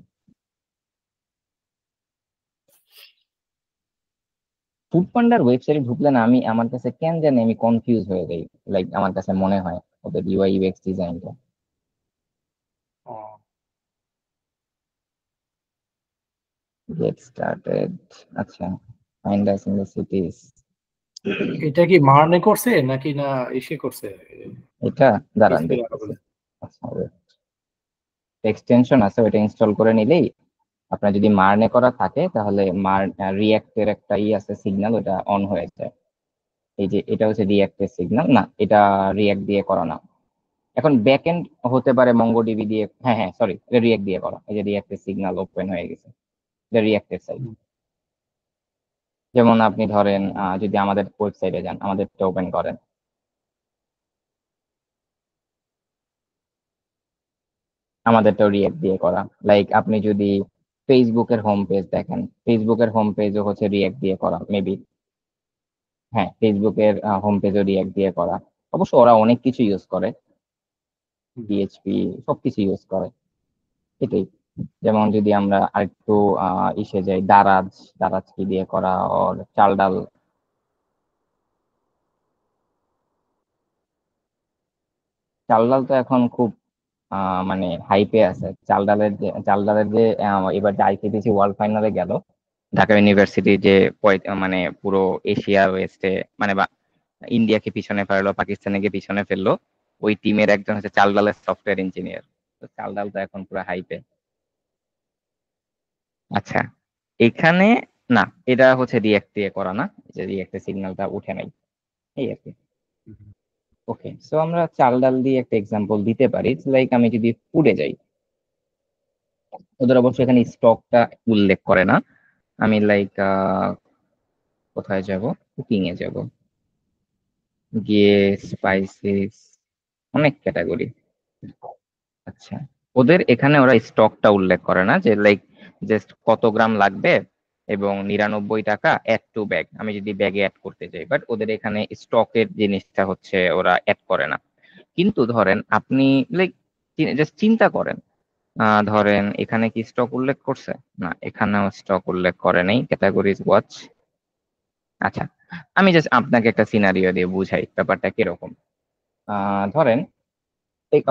Speaker 1: ফুড পান্ডার ওয়েবসাইটে ঢুকলে না, আমি আমার কাছে কেন জানি আমি কনফিউজ হয়ে যাই। লাইক আমার কাছে মনে হয় ওদের ইউআই ইউএক্স ডিজাইনটা। গেট স্টার্টেড, আচ্ছা, ফাইন্ড আস ইন দ্য সিটিজ।
Speaker 2: এটা কি মারনে করছে নাকি না এসে করছে
Speaker 1: এটা দাঁড়ান
Speaker 2: পিএইচপি
Speaker 1: দেখতেছি।
Speaker 2: লাগাবলে?
Speaker 1: আচ্ছা, এক্সটেনশন আছে, ওইটা ইনস্টল করে নিলেই, আপনার যদি মার্নে করা থাকে তাহলে রিয়াক্টের একটা আছে সিগন্যাল, ওটা অন হয়ে যায়। এই যে এটা হচ্ছে রিয়াক্টের সিগন্যাল, না এটা রিয়াক্ট দিয়ে করা না। এখন ব্যাকএন্ড হতে পারে মঙ্গোডিবি দিয়ে, হ্যাঁ হ্যাঁ সরি, এটা রিয়াক্ট দিয়ে করা। এই যে রিয়াক্টের সিগন্যাল ওপেন হয়ে গেছে, এটা রিয়াক্টের সাইড। যেমন আপনি ধরেন যদি আমাদের ওয়েবসাইটে যান, আমাদেরটা ওপেন করেন, আমাদেরটাও রিয়াক্ট দিয়ে করা। লাইক আপনি যদি ফেসবুকের হোম পেজ দেখেন, ফেসবুকের হোম পেজও হচ্ছে রিয়াক্ট দিয়ে করা মেবি। হ্যাঁ, ফেসবুকের হোম পেজও রিয়াক্ট দিয়ে করা। অবশ্য ওরা অনেক কিছু ইউজ করে, পিএইচপি সবকিছু ইউজ করে, এটাই। যেমন যদি আমরা আরেকটু ইসে যাই, দারাজ, দারাজ কি দিয়ে করা, ওর চাল ডাল। চাল ডাল তো এখন খুব মানে হাইপে আছে। চাল ডালের যে এবার যে আইসিটিসি ওয়ার্ল্ড ফাইনালে গেল, ঢাকা ইউনিভার্সিটি যে মানে পুরো এশিয়া ওয়েস্টে, মানে বা ইন্ডিয়াকে পিছনে ফেললো, পাকিস্তানকে পিছনে ফেললো, ওই টিমের একজন হচ্ছে চাল ডালের সফটওয়্যার ইঞ্জিনিয়ার। তো চাল ডাল তো এখন পুরো হাইপে। আচ্ছা, এখানে না, এটা হচ্ছে রিয়েক্ট দিয়ে করা না, যে রিয়েক্টের সিগন্যালটা উঠে নাই, এই আর কি। ওকে, সো আমরা চাল ডাল দিয়ে একটা এক্সাম্পল দিতে পারি। লাইক আমি যদি ফুডে যাই, ওদের অবশ্য এখানে স্টকটা উল্লেখ করে না। আমি লাইক কোথায় যাব, কুকিং এ যাব, গিয়ে স্পাইসেস, অনেক ক্যাটাগরি। আচ্ছা, ওদের এখানে ওরা স্টকটা উল্লেখ করে না, যে লাইক জাস্ট কত গ্রাম লাগবে এবং 99 টাকা অ্যাড টু ব্যাগ, আমি যদি ব্যাগে অ্যাড করতে চাই। বাট ওদের এখানে স্টকের জিনিসটা হচ্ছে ওরা অ্যাড করে না। কিন্তু ধরেন আপনি লাইক জাস্ট চিন্তা করেন, ধরেন এখানে কি স্টক উল্লেখ করছে? না, এখানেও স্টক উল্লেখ করে নেই, ক্যাটাগরিজ ওয়াচ। আচ্ছা, আমি জাস্ট আপনাকে একটা সিনারিও দিয়ে বুঝাই ব্যাপারটা কিরকম। ধরেন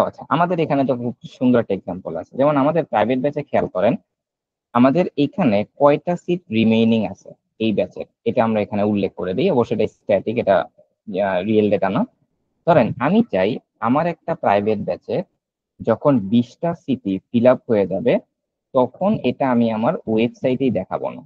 Speaker 1: আচ্ছা, আমাদের এখানে তো খুব সুন্দর একটা এক্সাম্পল আছে। যেমন আমাদের প্রাইভেট ব্যাচে খেয়াল করেন, আমাদের এখানে কয়টা সিট রিমেইনিং আছে এই ব্যাচের, এটা আমরা এখানে উল্লেখ করে দিই। অবশ্যই এটা স্ট্যাটিক, এটা রিয়েল ডেটা না। ধরেন আমি চাই আমার একটা প্রাইভেট ব্যাচে যখন 20টা সিটি ফিল আপ হয়ে যাবে, তখন এটা আমি আমার ওয়েবসাইটেই দেখাবো না।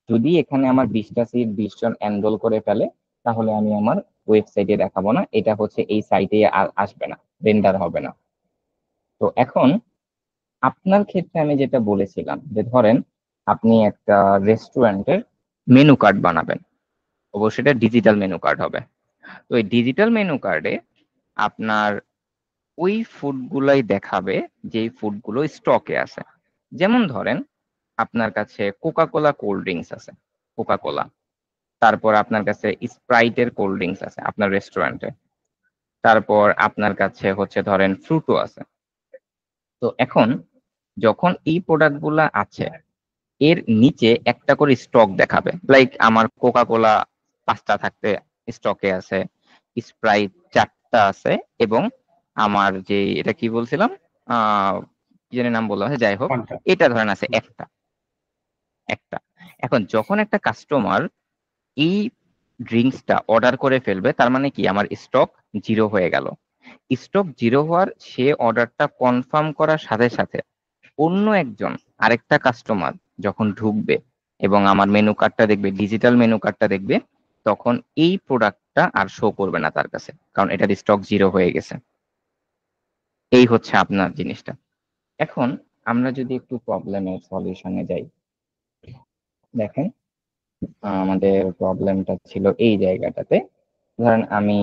Speaker 1: যদি এখানে আমার 20টা সিট 20 জন এনরোল করে ফেলে, তাহলে আমি আমার ওয়েবসাইটে দেখাবো না, এটা হচ্ছে এই সাইটে আর আসবে না, রেন্ডার হবে না। তো এখন আপনার ক্ষেত্রে আমি যেটা বলেছিলাম, যে ধরেন আপনি একটা রেস্টুরেন্টের মেনু কার্ড বানাবেন, অবশ্যই এটা ডিজিটাল মেনু কার্ড হবে। তো এই ডিজিটাল মেনু কার্ডে আপনার ওই ফুড গুলাই দেখাবে যেই ফুড গুলো স্টকে আছে। যেমন ধরেন আপনার কাছে কোকা কোলা কোল্ড ড্রিঙ্কস আছে, কোকা কোলা। তারপর আপনার কাছে স্প্রাইটের কোল্ড ড্রিঙ্কস আছে আপনার রেস্টুরেন্টে। তারপর আপনার কাছে হচ্ছে ধরেন ফ্রুটো আছে। তো এখন যখন এই প্রোডাক্ট গুলা আছে, এর নিচে একটা করে স্টক দেখাবে, লাইক আমার কোকা কোলা 5টা থাকতে স্টকে আছে, স্প্রাইট 4টা আছে, এবং আমার যে এটা কি বলছিলাম কি জানি নাম বললাম, যাই হোক
Speaker 2: কোনটা?
Speaker 1: এটা ধরেন আছে একটা একটা। এখন যখন একটা কাস্টমার এই ড্রিঙ্কসটা অর্ডার করে ফেলবে, তার মানে কি আমার স্টক জিরো হয়ে গেল। স্টক জিরো হওয়ার, সে অর্ডারটা কনফার্ম করার সাথে সাথে অন্য একজন আরেকটা কাস্টমার যখন ঢুকবে এবং আমার মেনু কার্ডটা দেখবে, ডিজিটাল মেনু কার্ডটা দেখবে, তখন এই প্রোডাক্টটা আর শো করবে না তার কাছে, কারণ এটার স্টক জিরো হয়ে গেছে। এই হচ্ছে আপনার জিনিসটা। এখন আমরা যদি একটু প্রবলেমের সলিউশনে যাই, দেখেন আমাদের প্রবলেমটা ছিল এই জায়গাটাতে। ধরেন আমি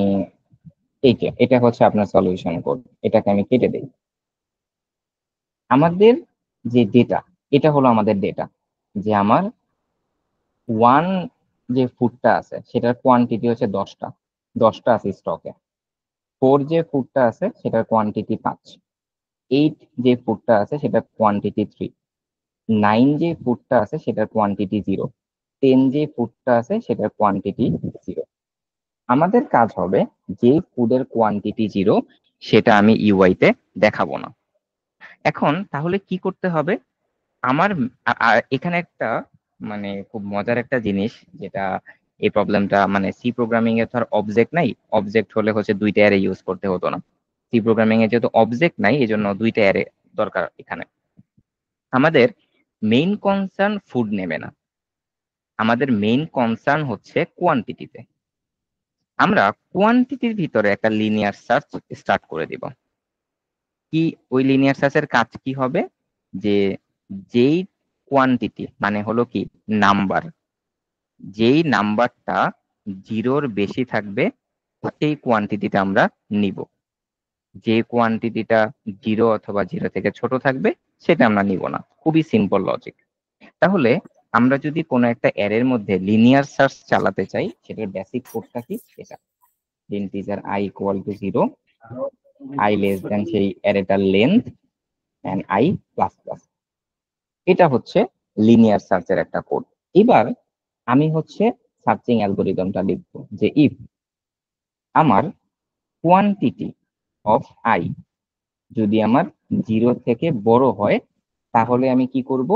Speaker 1: এটা হচ্ছে আপনার সলিউশন কোড, এটাকে আমি কেটে দিই। আমাদের যে ডেটা, এটা হলো আমাদের ডেটা, যে আমার ওয়ান যে ফুডটা আছে সেটার কোয়ান্টিটি হচ্ছে 10টা, 10টা আছে স্টকে। 4 যে ফুডটা আছে সেটার কোয়ান্টিটি 5, 8 যে ফুডটা আছে সেটার কোয়ান্টিটি 3, 9 যে ফুডটা আছে সেটার কোয়ান্টিটি 0, 10 যে ফুডটা আছে সেটার কোয়ান্টিটি 0। আমাদের কাজ হবে যে ফুডের কোয়ান্টিটি 0 সেটা আমি ইউআই তে দেখাবো না। এখন তাহলে কি করতে হবে? আমার এখানে একটা মানে খুব মজার একটা জিনিস, যেটা এই প্রবলেমটা মানে সি প্রোগ্রামিং এ তো আর অবজেক্ট নাই। অবজেক্ট হলে হচ্ছে দুইটা অ্যারে ইউজ করতে হতো না। সি প্রোগ্রামিং এ যেহেতু অবজেক্ট নাই, এই জন্য দুইটা অ্যারে দরকার এখানে। আমাদের মেইন কনসার্ন ফুড নেবে না, আমাদের মেইন কনসার্ন হচ্ছে কোয়ান্টিটিতে। আমরা কোয়ান্টিটির ভিতরে একটা লিনিয়ার সার্চ স্টার্ট করে দিব। কি ওই লিনিয়ার সার্চের কাজ কি হবে? যে যেই কোয়ান্টিটি মানে হলো কি নাম্বার, যেই নাম্বারটা জিরোর বেশি থাকবে সেই কোয়ান্টিটিটা আমরা নিব। যে কোয়ান্টিটিটা জিরো অথবা জিরো থেকে ছোট থাকবে সেটা আমরা নিব না। খুবই সিম্পল লজিক। তাহলে আমরা যদি কোনো একটা অ্যারের মধ্যে লিনিয়ার সার্চ চালাতে চাই, সেটার বেসিক কোডটা কি? এটা integer I equal to 0, I less than সেই অ্যারেটার length, and I plus plus. এটা হচ্ছে লিনিয়ার সার্চের একটা কোড। এবার আমি হচ্ছে সার্চিং অ্যালগোরিদমটা লিখবো, যে ইফ আমার কোয়ান্টিটি অফ আই যদি আমার 0 থেকে বড় হয়, তাহলে আমি কি করব?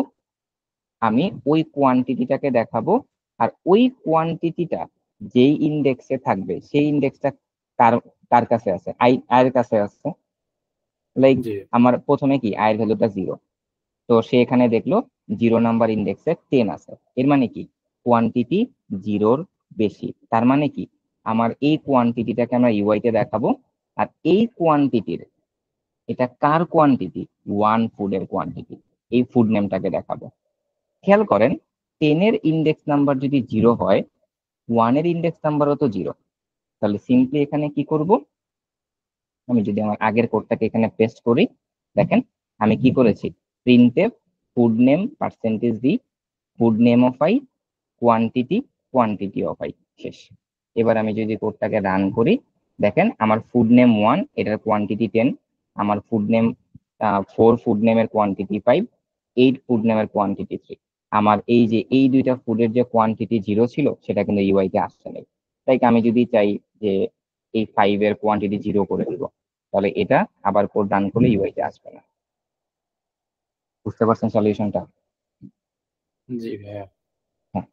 Speaker 1: আমি ওই কোয়ান্টিটিটাকে দেখাবো। আর ওই কোয়ান্টিটিটা যেই ইন্ডেক্সে থাকবে সেই ইন্ডেক্সটা কার কার কাছে আছে? আয়ের কাছে আছে। লাইক
Speaker 2: জি
Speaker 1: আমার প্রথমে কি আয়ের ভ্যালুটা 0, তো সে এখানে দেখলো 0 নাম্বার ইন্ডেক্সে 10 আছে। এর মানে কি কোয়ান্টিটি 0-র বেশি। তার মানে কি আমার এই কোয়ান্টিটিটাকে আমরা ইউআই তে দেখাবো। আর এই কোয়ান্টিটির, এটা কার কোয়ান্টিটি? ওয়ান ফুডের কোয়ান্টিটি। এই ফুড নেমটাকে দেখাবো। খেয়াল করেন 10 এর ইন্ডেক্স নাম্বার যদি 0 হয়, 1 এর ইন্ডেক্স নাম্বারও তো 0। তাহলে সিম্পলি এখানে কি করব? আমি যদি আমার আগের কোডটাকে এখানে পেস্ট করি, দেখেন আমি কি করেছি? Printf food name percentage D, food name of I, quantity, quantity of I, শেষ। এবার আমি যদি কোডটাকে রান করি, দেখেন আমার ফুড নেম 1, এটার কোয়ান্টিটি 10, আমার ফুড নেম 4, ফুড নেমের কোয়ান্টিটি 5, 8 ফুড নেমের কোয়ান্টিটি 3। আমার এই যে এই দুইটা ফুডের যে কোয়ান্টিটি 0 ছিল সেটা কিন্তু ইউআই তে আসছে না। তাই আমি যদি চাই যে এই 5 এর কোয়ান্টিটি 0 করে দিব, তাহলে এটা আবার কোড রান করলে ইউআই তে আসবে না। বুঝতে পারছেন সলিউশনটা?
Speaker 2: জি ভাইয়া।
Speaker 1: হ্যাঁ,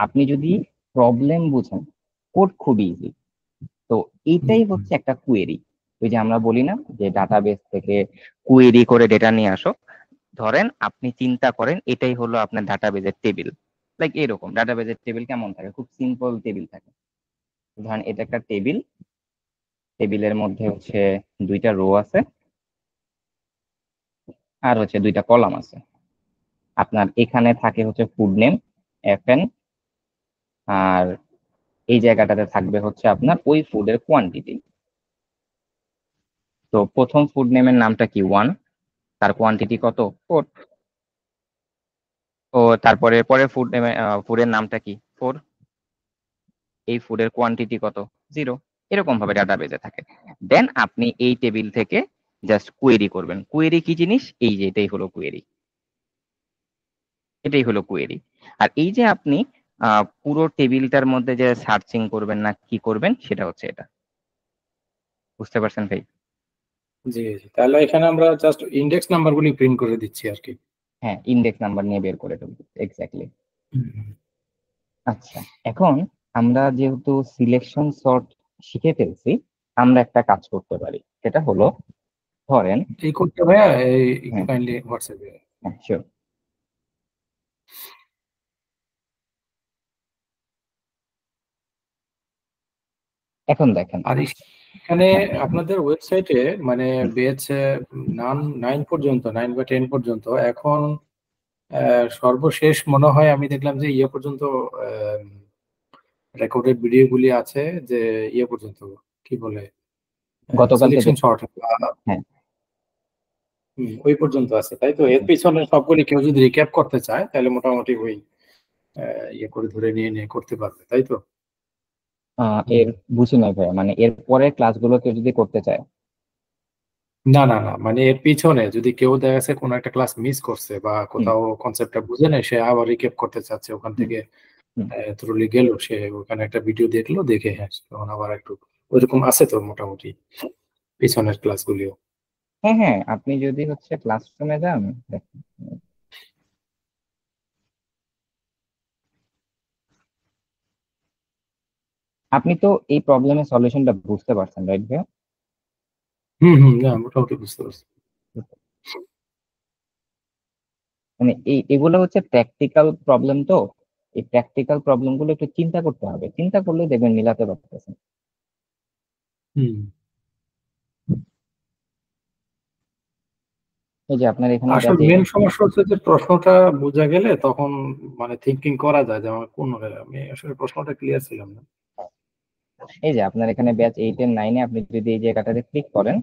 Speaker 1: আপনি যদি প্রবলেম বুঝেন, কোড খুব ইজি। তো এইটাই হচ্ছে একটা কুয়েরি। ওই যে আমরা বলি না যে ডাটাবেস থেকে কুয়েরি করে ডেটা নিয়ে আসো। ধরেন আপনি চিন্তা করেন এটাই হলো আপনার ডাটাবেজের টেবিল। লাইক এরকম ডাটাবেজের টেবিল কেমন থাকে? খুব সিম্পল টেবিল থাকে। ধরেন এটা একটা টেবিল, টেবিলের মধ্যে হচ্ছে দুইটা রো আছে আর হচ্ছে দুইটা কলাম আছে। আপনার এখানে থাকে হচ্ছে ফুড নেম FN, আর এই জায়গাটাতে থাকবে হচ্ছে আপনার ওই ফুডের কোয়ান্টিটি। তো প্রথম ফুড নেমের নামটা কি? 1, তার কোয়ান্টিটি কত? 4। ও তারপরে পরে ফুডের নামটা কি? 4, এই ফুডের কোয়ান্টিটি কত? 0। এরকম ভাবে ডাটাবেজে থাকে। দেন আপনি এই টেবিল থেকে জাস্ট কোয়েরি করবেন। কোয়েরি কি জিনিস? এই যে এটাই হলো কোয়েরি। এটাই হলো কোয়েরি। আর এই যে আপনি পুরো টেবিলটার মধ্যে যে সার্চিং করবেন না কি করবেন সেটা হচ্ছে এটা। বুঝতে পারছেন ভাই?
Speaker 2: জি জি, তাহলে এখানে আমরা জাস্ট ইন্ডেক্স নাম্বারগুলি প্রিন্ট করে দিচ্ছি আর কি।
Speaker 1: হ্যাঁ, ইন্ডেক্স নাম্বার নিয়ে বের করে দেবো, এক্স্যাক্টলি।
Speaker 2: হুম।
Speaker 1: আচ্ছা, এখন আমরা যেহেতু সিলেকশন সর্ট শিখে ফেলছি, আমরা একটা কাজ করতে পারি, সেটা হলো ধরেন,
Speaker 2: এই কোডটা ভাইয়া একটু
Speaker 1: হ্যাঁ
Speaker 2: কাইন্ডলি হোয়াটসঅ্যাপে।
Speaker 1: হ্যাঁ sure। এখন দেখেন।
Speaker 2: আর এখানে
Speaker 1: হ্যাঁ
Speaker 2: আপনাদের ওয়েবসাইটে মানে বেচ 9 পর্যন্ত, 9 বা 10 পর্যন্ত এখন সর্বশেষ মনে হয় আমি দেখলাম যে ইয়ে পর্যন্ত রেকর্ডেড ভিডিও গুলি আছে, যে ইয়ে পর্যন্ত কি বলে
Speaker 1: গতকালকে
Speaker 2: সিলেকশন শর্ট,
Speaker 1: হ্যাঁ
Speaker 2: ওই পর্যন্ত আছে, তাই তো? এর পিছনে সবগুলি কেউ যদি রিক্যাপ করতে চায় তাহলে মোটামুটি ওই ইয়ে করে ধরে নিয়ে নিয়ে করতে পারবে, তাই তো?
Speaker 1: এর বুঝি নাই ভাইয়া, মানে এর পরের ক্লাসগুলো কেউ যদি করতে চায়।
Speaker 2: না না না, মানে এর পিছনে যদি কেউ দেখা যাচ্ছে কোনো একটা ক্লাস মিস করছে বা
Speaker 1: হুম
Speaker 2: কোথাও কনসেপ্টটা বুঝে নেয়, সে আবার রিক্যাপ করতে চাচ্ছে ওখান
Speaker 1: হুম
Speaker 2: থেকে,
Speaker 1: হুম।
Speaker 2: থ্রুলি গেল, সে ওখানে একটা ভিডিও দেখলো, দেখে হ্যাঁ তখন আবার একটু ওইরকম আছে তো মোটামুটি পিছনের ক্লাসগুলিও।
Speaker 1: হ্যাঁ হ্যাঁ, আপনি যদি হচ্ছে ক্লাসরুমে যান, দেখেন, আপনি তো এই প্রবলেমের সলিউশনটা বুঝতে পারছেন, রাইট ভাইয়া?
Speaker 2: হুম হুম, না মোটামুটি বুঝতে পারছি।
Speaker 1: মানে এগুলো হচ্ছে প্র্যাকটিক্যাল প্রবলেম, তো এই প্র্যাকটিক্যাল প্রবলেম গুলো একটু চিন্তা করতে হবে, চিন্তা করলে দেখবেন মিলাতে পারতেছেন।
Speaker 2: হুম।
Speaker 1: এই যে আপনার এখানে
Speaker 2: আসল
Speaker 1: ব্যাচে,
Speaker 2: মেন সমস্যা হচ্ছে যে প্রশ্নটা বোঝা গেলে তখন মানে থিঙ্কিং করা যায় যে আমার কোন, আমি আসলে প্রশ্নটা ক্লিয়ার ছিলাম না।
Speaker 1: এই যে আপনার এখানে ব্যাচ 8 এর 9-এ আপনি যদি এই জায়গাটাতে ক্লিক করেন,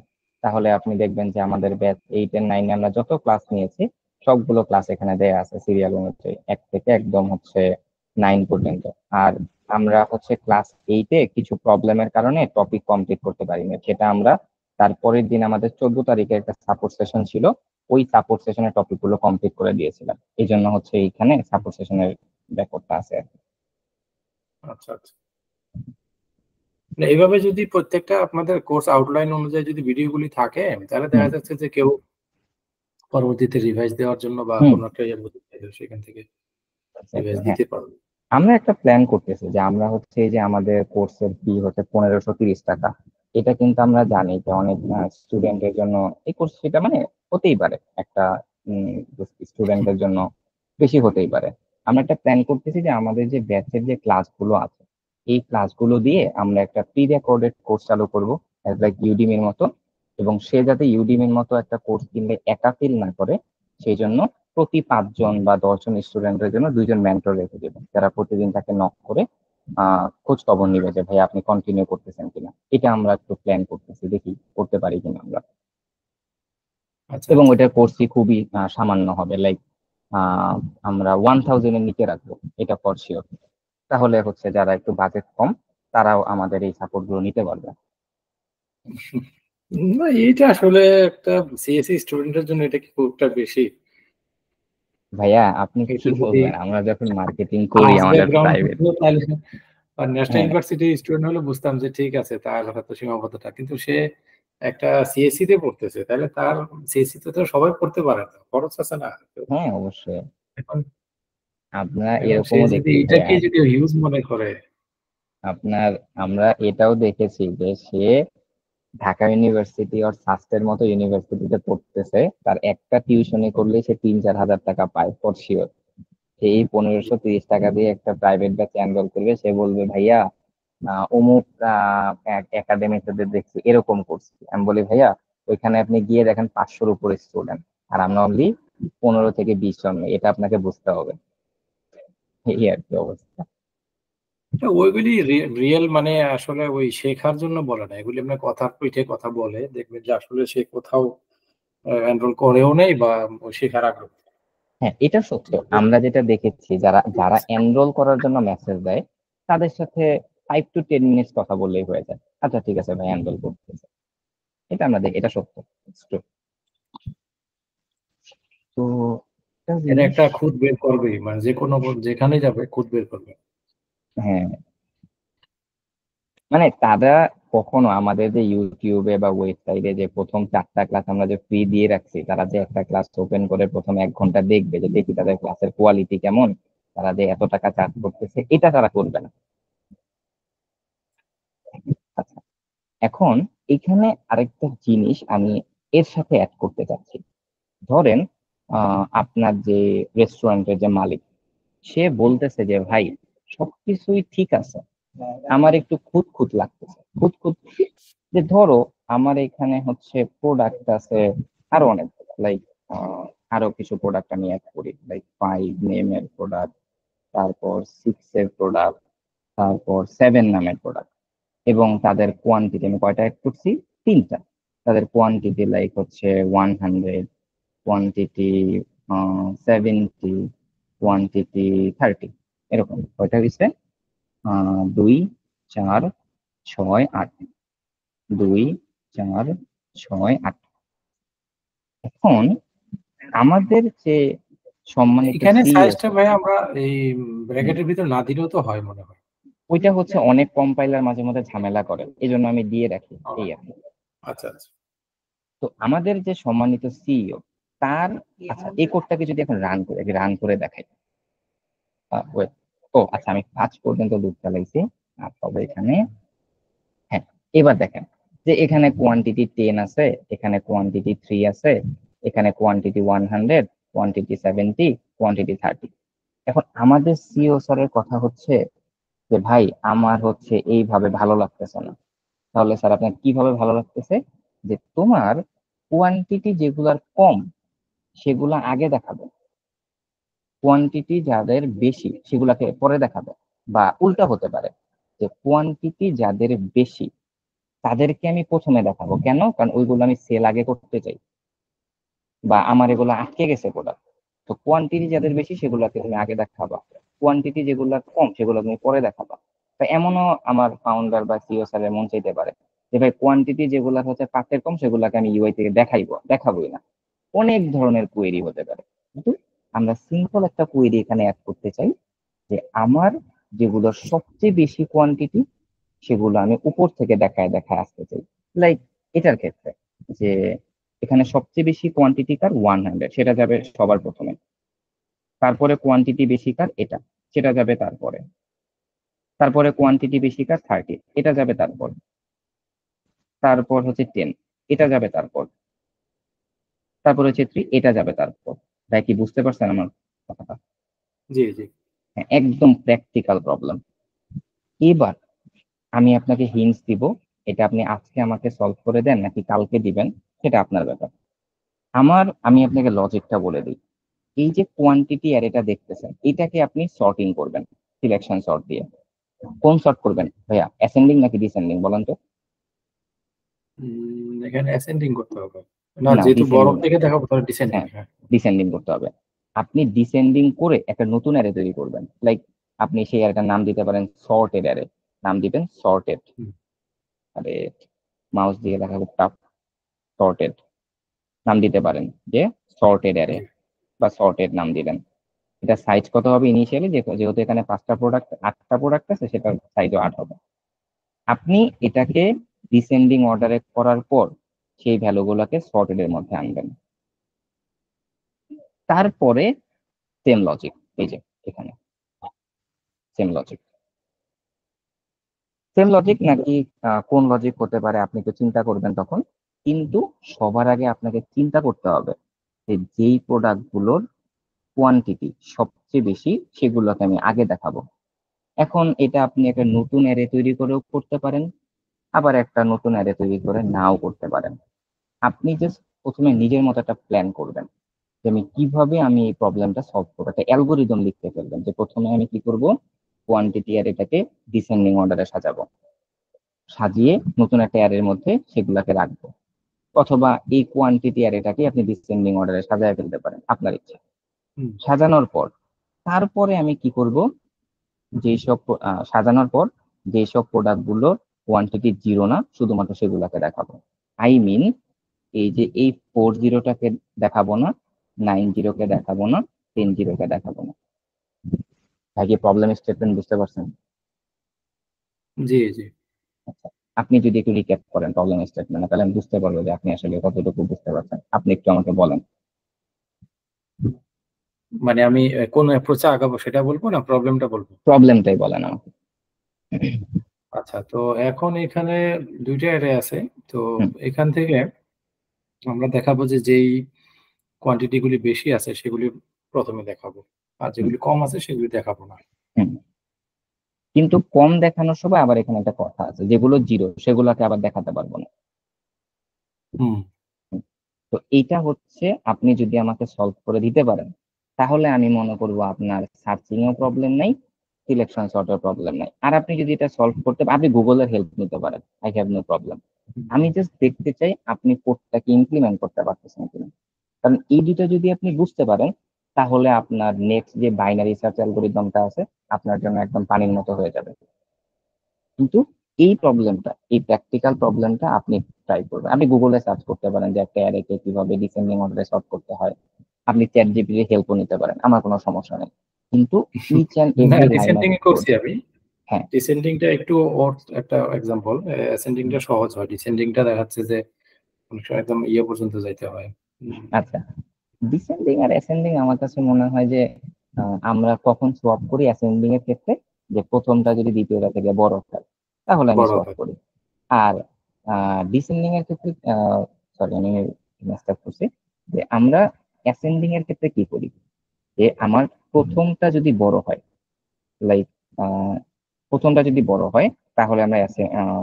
Speaker 1: তাহলে আপনি দেখবেন যে আমাদের ব্যাচ 8 এর 9-এ আমরা যত ক্লাস নিয়েছি সবগুলো ক্লাস এখানে দেয়া আছে সিরিয়াল অনুযায়ী, 1 থেকে একদম হচ্ছে 9 পর্যন্ত। আর আমরা হচ্ছে ক্লাস 8-এ কিছু প্রবলেমের কারণে টপিক কমপ্লিট করতে পারিনি, সেটা আমরা তারপরের দিন আমাদের 14 তারিখে একটা সাপোর্ট সেশন ছিল, ওই সাপোর্ট সেশনের টপিক গুলো কমপ্লিট করে দিয়েছিলাম, এই জন্য হচ্ছে এইখানে সাপোর্ট সেশনের রেকর্ডটা আছে আর কি।
Speaker 2: আচ্ছা আচ্ছা, মানে এইভাবে যদি প্রত্যেকটা আপনাদের কোর্স আউটলাইন অনুযায়ী যদি ভিডিওগুলি থাকে তাহলে
Speaker 1: হুম
Speaker 2: দেখা যাচ্ছে যে কেউ পরবর্তীতে রিভাইজ দেওয়ার জন্য বা
Speaker 1: হুম।
Speaker 2: কোনো একটা ইয়ে বুঝতে চাইলে সেখান থেকে
Speaker 1: Exactly,
Speaker 2: রিভাইজ
Speaker 1: হ্যাঁ।
Speaker 2: দিতে পারবে।
Speaker 1: আমরা একটা প্ল্যান করতেছি যে আমরা হচ্ছে এই যে আমাদের কোর্সের ফি হচ্ছে 1530 টাকা। এটা কিন্তু আমরা জানি যে অনেক স্টুডেন্টের জন্য এই কোর্স, সেটা মানে হতেই পারে একটা স্টুডেন্টের জন্য বেশি হতেই পারে। আমরা একটা প্ল্যান করতেছি যে আমাদের যে ব্যাচের যে ক্লাসগুলো আছে, এই ক্লাসগুলো দিয়ে আমরা একটা প্রি রেকর্ডেড কোর্স চালু করবো, লাইক ইউডিমির মতো। এবং সে যাতে ইউডিমির মতো একটা কোর্স কিনলে একা ফিল না করে, সেই জন্য প্রতি 5 জন বা 10 জন স্টুডেন্টের জন্য 2 জন মেন্টর রেখে দেবেন, যারা প্রতিদিন তাকে নক করে খোঁজ খবর নিবে যে ভাই আপনি কন্টিনিউ করতেছেন কিনা। এটা আমরা একটু প্ল্যান করতেছি, দেখি করতে পারি কিনা আমরা।
Speaker 2: আচ্ছা
Speaker 1: এবং
Speaker 2: আচ্ছা।
Speaker 1: ওইটার কোর্সই খুবই সামান্য হবে, লাইক আমরা 1000-এর নিচে রাখবো, এটা ফর শিওর। তাহলে হচ্ছে যারা একটু বাজেট কম, তারাও আমাদের এই সাপোর্ট গুলো নিতে পারবে।
Speaker 2: না এইটা আসলে একটা সিএসসি স্টুডেন্টের জন্য এটা কি খুব একটা বেশি?
Speaker 1: ভাইয়া আপনি কি
Speaker 2: এটা যদি
Speaker 1: বলবেন, আমরা যখন মার্কেটিং করি
Speaker 2: আর্টস
Speaker 1: আমাদের
Speaker 2: ব্যাকগ্রাউন্ড
Speaker 1: প্রাইভেট।
Speaker 2: থাকতো তাহলে আর ন্যাশনাল
Speaker 1: হ্যাঁ
Speaker 2: ইউনিভার্সিটির স্টুডেন্ট হলে বুঝতাম যে ঠিক আছে তার হয়তো সীমাবদ্ধতা, কিন্তু সে একটা সিএসসি তে পড়তেছে, তাহলে তার সিএসসি তে তো সবাই পড়তে পারে না, খরচ আছে না তো।
Speaker 1: হ্যাঁ অবশ্যই।
Speaker 2: এখন
Speaker 1: আমরা
Speaker 2: এখন সে
Speaker 1: এরকমও
Speaker 2: যদি
Speaker 1: দেখছি ভাইয়া,
Speaker 2: এটাকে যদি হিউজ মনে করে।
Speaker 1: আপনার আমরা এটাও দেখেছি যে সে ঢাকা ইউনিভার্সিটি আর সাস্টের মতো ইউনিভার্সিটিতে পড়তেছে, তার একটা টিউশনি করলে সে 3-4 হাজার টাকা পায় ফর শিওর। সেই 1530 টাকা দিয়ে একটা প্রাইভেট ব্যাচে এনরোল করবে, সে বলবে ভাইয়া অমুক একাডেমিতে দেখছি এরকম করছি। আমি বলি ভাইয়া ওইখানে আপনি গিয়ে দেখেন 500-র উপরে স্টুডেন্ট, আর আমরা অনলি 15 থেকে 20 জন, এটা আপনাকে বুঝতে হবে। এই আর কি অবস্থা।
Speaker 2: ওইগুলি রিয়েল মানে আসলে ওই শেখার জন্য বলে না, এগুলি আপনার কথার পিঠে কথা বলে, দেখবেন যে আসলে সে কোথাও এনরোল করেও নেই বা ওই শেখার আগ্রহ।
Speaker 1: হ্যাঁ এটা সত্য, আমরা যেটা দেখেছি যারা যারা এনরোল করার জন্য মেসেজ দেয়, তাদের সাথে 5 to 10 মিনিটস কথা বললেই হয়ে যায়, আচ্ছা ঠিক আছে ভাই এনরোল করতেছে। এটা আমরা দেখি, এটা সত্য, It's true। তো আরেকটা
Speaker 2: এটা
Speaker 1: জিনিস,
Speaker 2: একটা খুদ বের করবেই, মানে যে কোনো যেখানে যাবে খুদ বের করবে।
Speaker 1: হ্যাঁ মানে তারা কখনো আমাদের যে ইউটিউবে বা ওয়েবসাইটে যে প্রথম 4টা ক্লাস আমরা যে ফ্রি দিয়ে রাখছি, তারা যে একটা ক্লাস ওপেন করে প্রথম 1 ঘন্টা দেখবে যে দেখি তাদের ক্লাসের কোয়ালিটি কেমন, তারা যে এত টাকা চার্জ করতেছে, এটা তারা করবে না। আচ্ছা, এখন এখানে আরেকটা জিনিস আমি এর সাথে অ্যাড করতে চাচ্ছি। ধরেন আপনার যে রেস্টুরেন্টের যে মালিক, সে বলতেছে যে ভাই সবকিছুই ঠিক আছে, আমার একটু খুঁত খুঁত লাগতেছে। খুঁত খুঁত যে ধরো আমার এখানে হচ্ছে প্রোডাক্ট আছে আরো অনেক, লাইক আরো কিছু প্রোডাক্ট আমি অ্যাড করি, লাইক 5 নেমের প্রোডাক্ট, তারপর 6 এর প্রোডাক্ট, তারপর 7 নামের প্রোডাক্ট, এবং তাদের কোয়ান্টিটি আমি কয়টা অ্যাড করছি? 3টা। তাদের কোয়ান্টিটি লাইক হচ্ছে 100, কোয়ান্টিটি 70, কোয়ান্টিটি 30, এরকম কয়টা হয়েছে? 2, 4, 6, 8, 2, 4, 6, 8। এখন আমাদের যে সম্মানিত
Speaker 2: এখানে
Speaker 1: সিইও,
Speaker 2: সাইজটা ভাই আমরা এই ব্র্যাকেটের ভিতর না দিলেও তো হয় মনে হয়।
Speaker 1: ওইটা হচ্ছে অনেক কম্পাইলার মাঝে মধ্যে ঝামেলা করে, এই জন্য আমি দিয়ে রাখি,
Speaker 2: ও,
Speaker 1: এই আর কি।
Speaker 2: আচ্ছা আচ্ছা।
Speaker 1: তো আমাদের যে সম্মানিত সিইও, তার, আচ্ছা এই কোডটাকে যদি এখন রান করে দেখাই, wait, ও আচ্ছা আমি 5 পর্যন্ত লুপ চালাইছি। আর তবে এখানে, হ্যাঁ, এবার দেখেন যে এখানে কোয়ান্টিটি 10 আছে, এখানে কোয়ান্টিটি 3 আছে, এখানে কোয়ান্টিটি 100, কোয়ান্টিটি 70, কোয়ান্টিটি 30। এখন আমাদের সিও স্যারের কথা হচ্ছে যে ভাই আমার হচ্ছে এইভাবে ভালো লাগতেছে না। তাহলে স্যার আপনার কিভাবে ভালো লাগতেছে? যে তোমার কোয়ান্টিটি যেগুলার কম সেগুলা আগে দেখাবে, কোয়ান্টিটি যাদের বেশি সেগুলাকে পরে দেখাবে। বা উল্টা হতে পারে, যে কোয়ান্টিটি যাদের বেশি তাদেরকে আমি প্রথমে দেখাবো, কেন? কারণ ওইগুলো আমি সেল আগে করতে চাই, বা আমার এগুলো আটকে গেছে প্রোডাক্ট। তো কোয়ান্টিটি যাদের বেশি সেগুলোকে তুমি আগে দেখাবা, কোয়ান্টিটি যেগুলো কম সেগুলো তুমি পরে দেখাবা। তো এমনও আমার ফাউন্ডার বা সিও স্যার মন চাইতে পারে যে ভাই কোয়ান্টিটি যেগুলো হচ্ছে পার্টের কম সেগুলোকে আমি ইউআই থেকে দেখাবোই না। অনেক ধরনের কোয়েরি হতে পারে, কিন্তু আমরা সিম্পল একটা কোয়েরি এখানে অ্যাড করতে চাই যে আমার যেগুলো সবচেয়ে বেশি কোয়ান্টিটি সেগুলো আমি উপর থেকে দেখায় দেখায় আসতে চাই। লাইক এটার ক্ষেত্রে যে এখানে সবচেয়ে বেশি কোয়ান্টিটি কার 100, সেটা যাবে সবার প্রথমে। তারপরে কোয়ান্টিটি বেশি কার এটা, সেটা যাবে তারপরে। তারপরে কোয়ান্টিটি বেশি কার 30, এটা যাবে তারপর। তারপর হচ্ছে 10, এটা যাবে তারপর। তারপর হচ্ছে 3, এটা যাবে তারপর। তাই কি বুঝতে পারছেন আমার কথাটা?
Speaker 2: জি জি।
Speaker 1: হ্যাঁ, একদম প্র্যাকটিক্যাল প্রবলেম। এবার আমি আপনাকে হিন্টস দিব, এটা আপনি আজকে আমাকে সলভ করে দেন নাকি কালকে দিবেন, সেটা আপনার ব্যাপার। আমি আপনাকে লজিকটা বলে দিই। এই যে কোয়ান্টিটি অ্যারেটা দেখতেছেন, এটাকে আপনি সর্টিং করবেন সিলেকশন সর্ট দিয়ে। কোন সর্ট করবেন ভাইয়া, অ্যাসেন্ডিং নাকি ডিসেন্ডিং বলেন তো?
Speaker 2: এখানে অ্যাসেন্ডিং করতে হবে। না,
Speaker 1: না,
Speaker 2: যেহেতু বড়
Speaker 1: ডিসেন্ডিং।
Speaker 2: থেকে দেখাবো তাহলে ডিসেন্ডিং।
Speaker 1: হ্যাঁ,
Speaker 2: হ্যাঁ।
Speaker 1: ডিসেন্ডিং করতে হবে। আপনি ডিসেন্ডিং করে একটা নতুন অ্যারে তৈরি করবেন, লাইক আপনি সেই অ্যারেটার নাম দিতে পারেন সর্টেড অ্যারে, নাম দিবেন সর্টেড।
Speaker 2: হুম,
Speaker 1: আরে মাউস দিয়ে লেখা খুব টাফ। সর্টেড নাম দিতে পারেন, যে সর্টেড অ্যারে
Speaker 2: জি।
Speaker 1: বা সর্টেড নাম দিলেন। এটা সাইজ কত হবে ইনিশিয়ালি, যেহেতু এখানে 8টা প্রোডাক্ট আছে, সেটার সাইজও 8 হবে। আপনি এটাকে ডিসেন্ডিং অর্ডারে করার পর সেই ভ্যালুগুলোকে সর্টেড এর মধ্যে আনবেন। তারপরে সেম লজিক, এই যে এখানে সেম লজিক। সেম লজিক নাকি কোন লজিক হতে পারে আপনি তো চিন্তা করবেন তখন। কিন্তু সবার আগে আপনাকে চিন্তা করতে হবে যে যেই প্রোডাক্ট গুলোর কোয়ান্টিটি সবচেয়ে বেশি সেগুলোকে আমি আগে দেখাবো। এখন এটা আপনি একটা নতুন অ্যারে তৈরি করেও করতে পারেন, আবার একটা নতুন অ্যারে তৈরি করে নাও করতে পারেন। আপনি জাস্ট প্রথমে নিজের মতো একটা প্ল্যান করবেন যে আমি এই প্রবলেমটা সলভ করবো, একটা অ্যালগোরিদম লিখতে ফেলবেন যে প্রথমে আমি কি করব, কোয়ান্টিটি অ্যারেটাকে ডিসেন্ডিং অর্ডারে সাজাবো, সাজিয়ে নতুন একটা অ্যারের মধ্যে সেগুলাকে রাখবো। অথবা এই কোয়ান্টিটি অ্যারেটাকে আপনি ডিসেন্ডিং অর্ডারে সাজায় ফেলতে পারেন, আপনার ইচ্ছা।
Speaker 2: হুম,
Speaker 1: সাজানোর পর তারপরে আমি কি করব, সাজানোর পর যেসব প্রোডাক্ট গুলোর কোয়ান্টিটি 0 না, শুধুমাত্র সেগুলোকে দেখাবো। আই মিন এই যে এই 40টাকে দেখাবো না, 90কে দেখাবো না, 10 কে দেখাবো না। ভাই কি প্রবলেম স্টেটমেন্ট বুঝতে পারছেন?
Speaker 2: জি জি।
Speaker 1: আচ্ছা, আপনি যদি একটু রিক্যাপ করেন প্রবলেম স্টেটমেন্ট, তাহলে আমি বুঝতে পারবো যে আপনি আসলে কতটুকু বুঝতে পারছেন। আপনি একটু আমাকে বলেন।
Speaker 2: মানে আমি কোন অ্যাপ্রোচে আগাবো সেটা বলবো না প্রবলেমটা বলবো?
Speaker 1: প্রবলেমটাই বলেন আমাকে।
Speaker 2: আচ্ছা, তো এখন এখানে দুইটা অ্যারে আছে। তো
Speaker 1: হুম,
Speaker 2: এখান থেকে আমরা দেখাবো যে যেই কোয়ান্টিটি গুলি বেশি আছে সেগুলি প্রথমে দেখাবো, আর
Speaker 1: হুম,
Speaker 2: যেগুলি কম আছে সেগুলি দেখাবো না।
Speaker 1: হুম। কিন্তু কম দেখানোর সময় আবার এখানে একটা কথা আছে, যেগুলো জিরো সেগুলোকে আবার দেখাতে পারবো না।
Speaker 2: হুম।
Speaker 1: হুম। তো এইটা হচ্ছে আপনি যদি আমাকে সলভ করে দিতে পারেন, তাহলে আমি মনে করবো আপনার সার্চিং এও প্রবলেম নাই, সিলেকশন সর্টের প্রবলেম নাই। আর আপনি যদি এটা সলভ করতে আপনি গুগলের হেল্প নিতে পারেন, আই হ্যাভ নো প্রবলেম। আমি জাস্ট দেখতে চাই আপনি কোডটাকে ইমপ্লিমেন্ট করতে পারতেছেন কিনা। কারণ এই দুটো যদি আপনি বুঝতে পারেন, তাহলে আপনার নেক্সট যে বাইনারি সার্চ অ্যালগোরিদমটা আছে আপনার জন্য একদম পানির মতো হয়ে যাবে। কিন্তু এই প্র্যাকটিক্যাল প্রবলেমটা আপনি ট্রাই করবেন। আপনি গুগলে সার্চ করতে পারেন যে একটা অ্যারেকে কিভাবে ডিসেন্ডিং অর্ডারে সলভ করতে হয়। আপনি চ্যাট জিপিটির হেল্পও নিতে পারেন, আমার কোনো সমস্যা নেই। কিন্তু ইচ অ্যান্ড
Speaker 2: না,
Speaker 1: every line of
Speaker 2: descending
Speaker 1: code.
Speaker 2: করছি আমি।
Speaker 1: হ্যাঁ।
Speaker 2: ডিসেন্ডিংটা একটু ওর একটা এক্সাম্পল, অ্যাসেন্ডিংটা সহজ হয়, ডিসেন্ডিংটা দেখাচ্ছে যে অনেক সময় একদম ইয়ে পর্যন্ত যাইতে হয়।
Speaker 1: আচ্ছা, ডিসেন্ডিং আর অ্যাসেন্ডিং আমার কাছে মনে হয় যে আমরা কখন সোয়াপ করি অ্যাসেন্ডিং এর ক্ষেত্রে, যে প্রথমটা যদি দ্বিতীয়টা থেকে বড় হয় তাহলে আমি
Speaker 2: বড়
Speaker 1: সোয়াপ
Speaker 2: হয়।
Speaker 1: করি। আর ডিসেন্ডিং এর ক্ষেত্রে, সরি আমি মিস্টেক করছি, যে আমরা অ্যাসেন্ডিং এর ক্ষেত্রে কি করি, যে আমার প্রথমটা যদি বড় হয়, লাইক প্রথমটা যদি বড় হয় তাহলে আমরা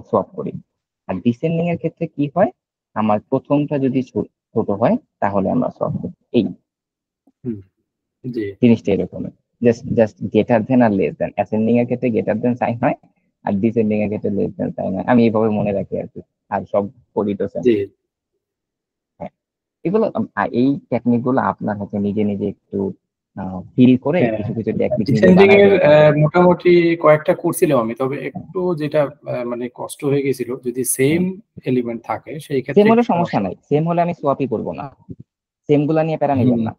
Speaker 1: সোয়াপ করি। আর ডিসেন্ডিং এর ক্ষেত্রে কি হয়, আমার প্রথমটা যদি ছোট হয় তাহলে আমরা সোয়াপ করি। এই
Speaker 2: হুম, জি।
Speaker 1: জিনিসটা এরকম, জাস্ট জাস্ট গ্রেটার দেন আর লেস দেন। অ্যাসেন্ডিং এর ক্ষেত্রে গ্রেটার দেন সাইন হয়, আর ডিসেন্ডিং এর ক্ষেত্রে লেস দেন সাইন হয়। আমি এইভাবে মনে রাখি আর কি। আর সব করি তো same।
Speaker 2: জি।
Speaker 1: হ্যাঁ, এগুলো এই টেকনিক গুলো আপনার হচ্ছে নিজে নিজে একটু ফিল করে
Speaker 2: হ্যাঁ,
Speaker 1: কিছু কিছু টেকনিক নিজে
Speaker 2: ডিসেন্ডিং
Speaker 1: বানায়
Speaker 2: এর
Speaker 1: ফেলতে হবে।
Speaker 2: মোটামুটি কয়েকটা করছিলাম আমি, তবে একটু যেটা মানে কষ্ট হয়ে গেছিল, যদি সেম এলিমেন্ট থাকে সেই
Speaker 1: সেম
Speaker 2: ক্ষেত্রে
Speaker 1: হলে
Speaker 2: একটু
Speaker 1: সমস্যা
Speaker 2: সমস্যা
Speaker 1: নাই,
Speaker 2: হয়।
Speaker 1: সেম হলে আমি সোয়াপই করবো না, সেম গুলা নিয়ে প্যারা নিবেন
Speaker 2: হুম।
Speaker 1: না।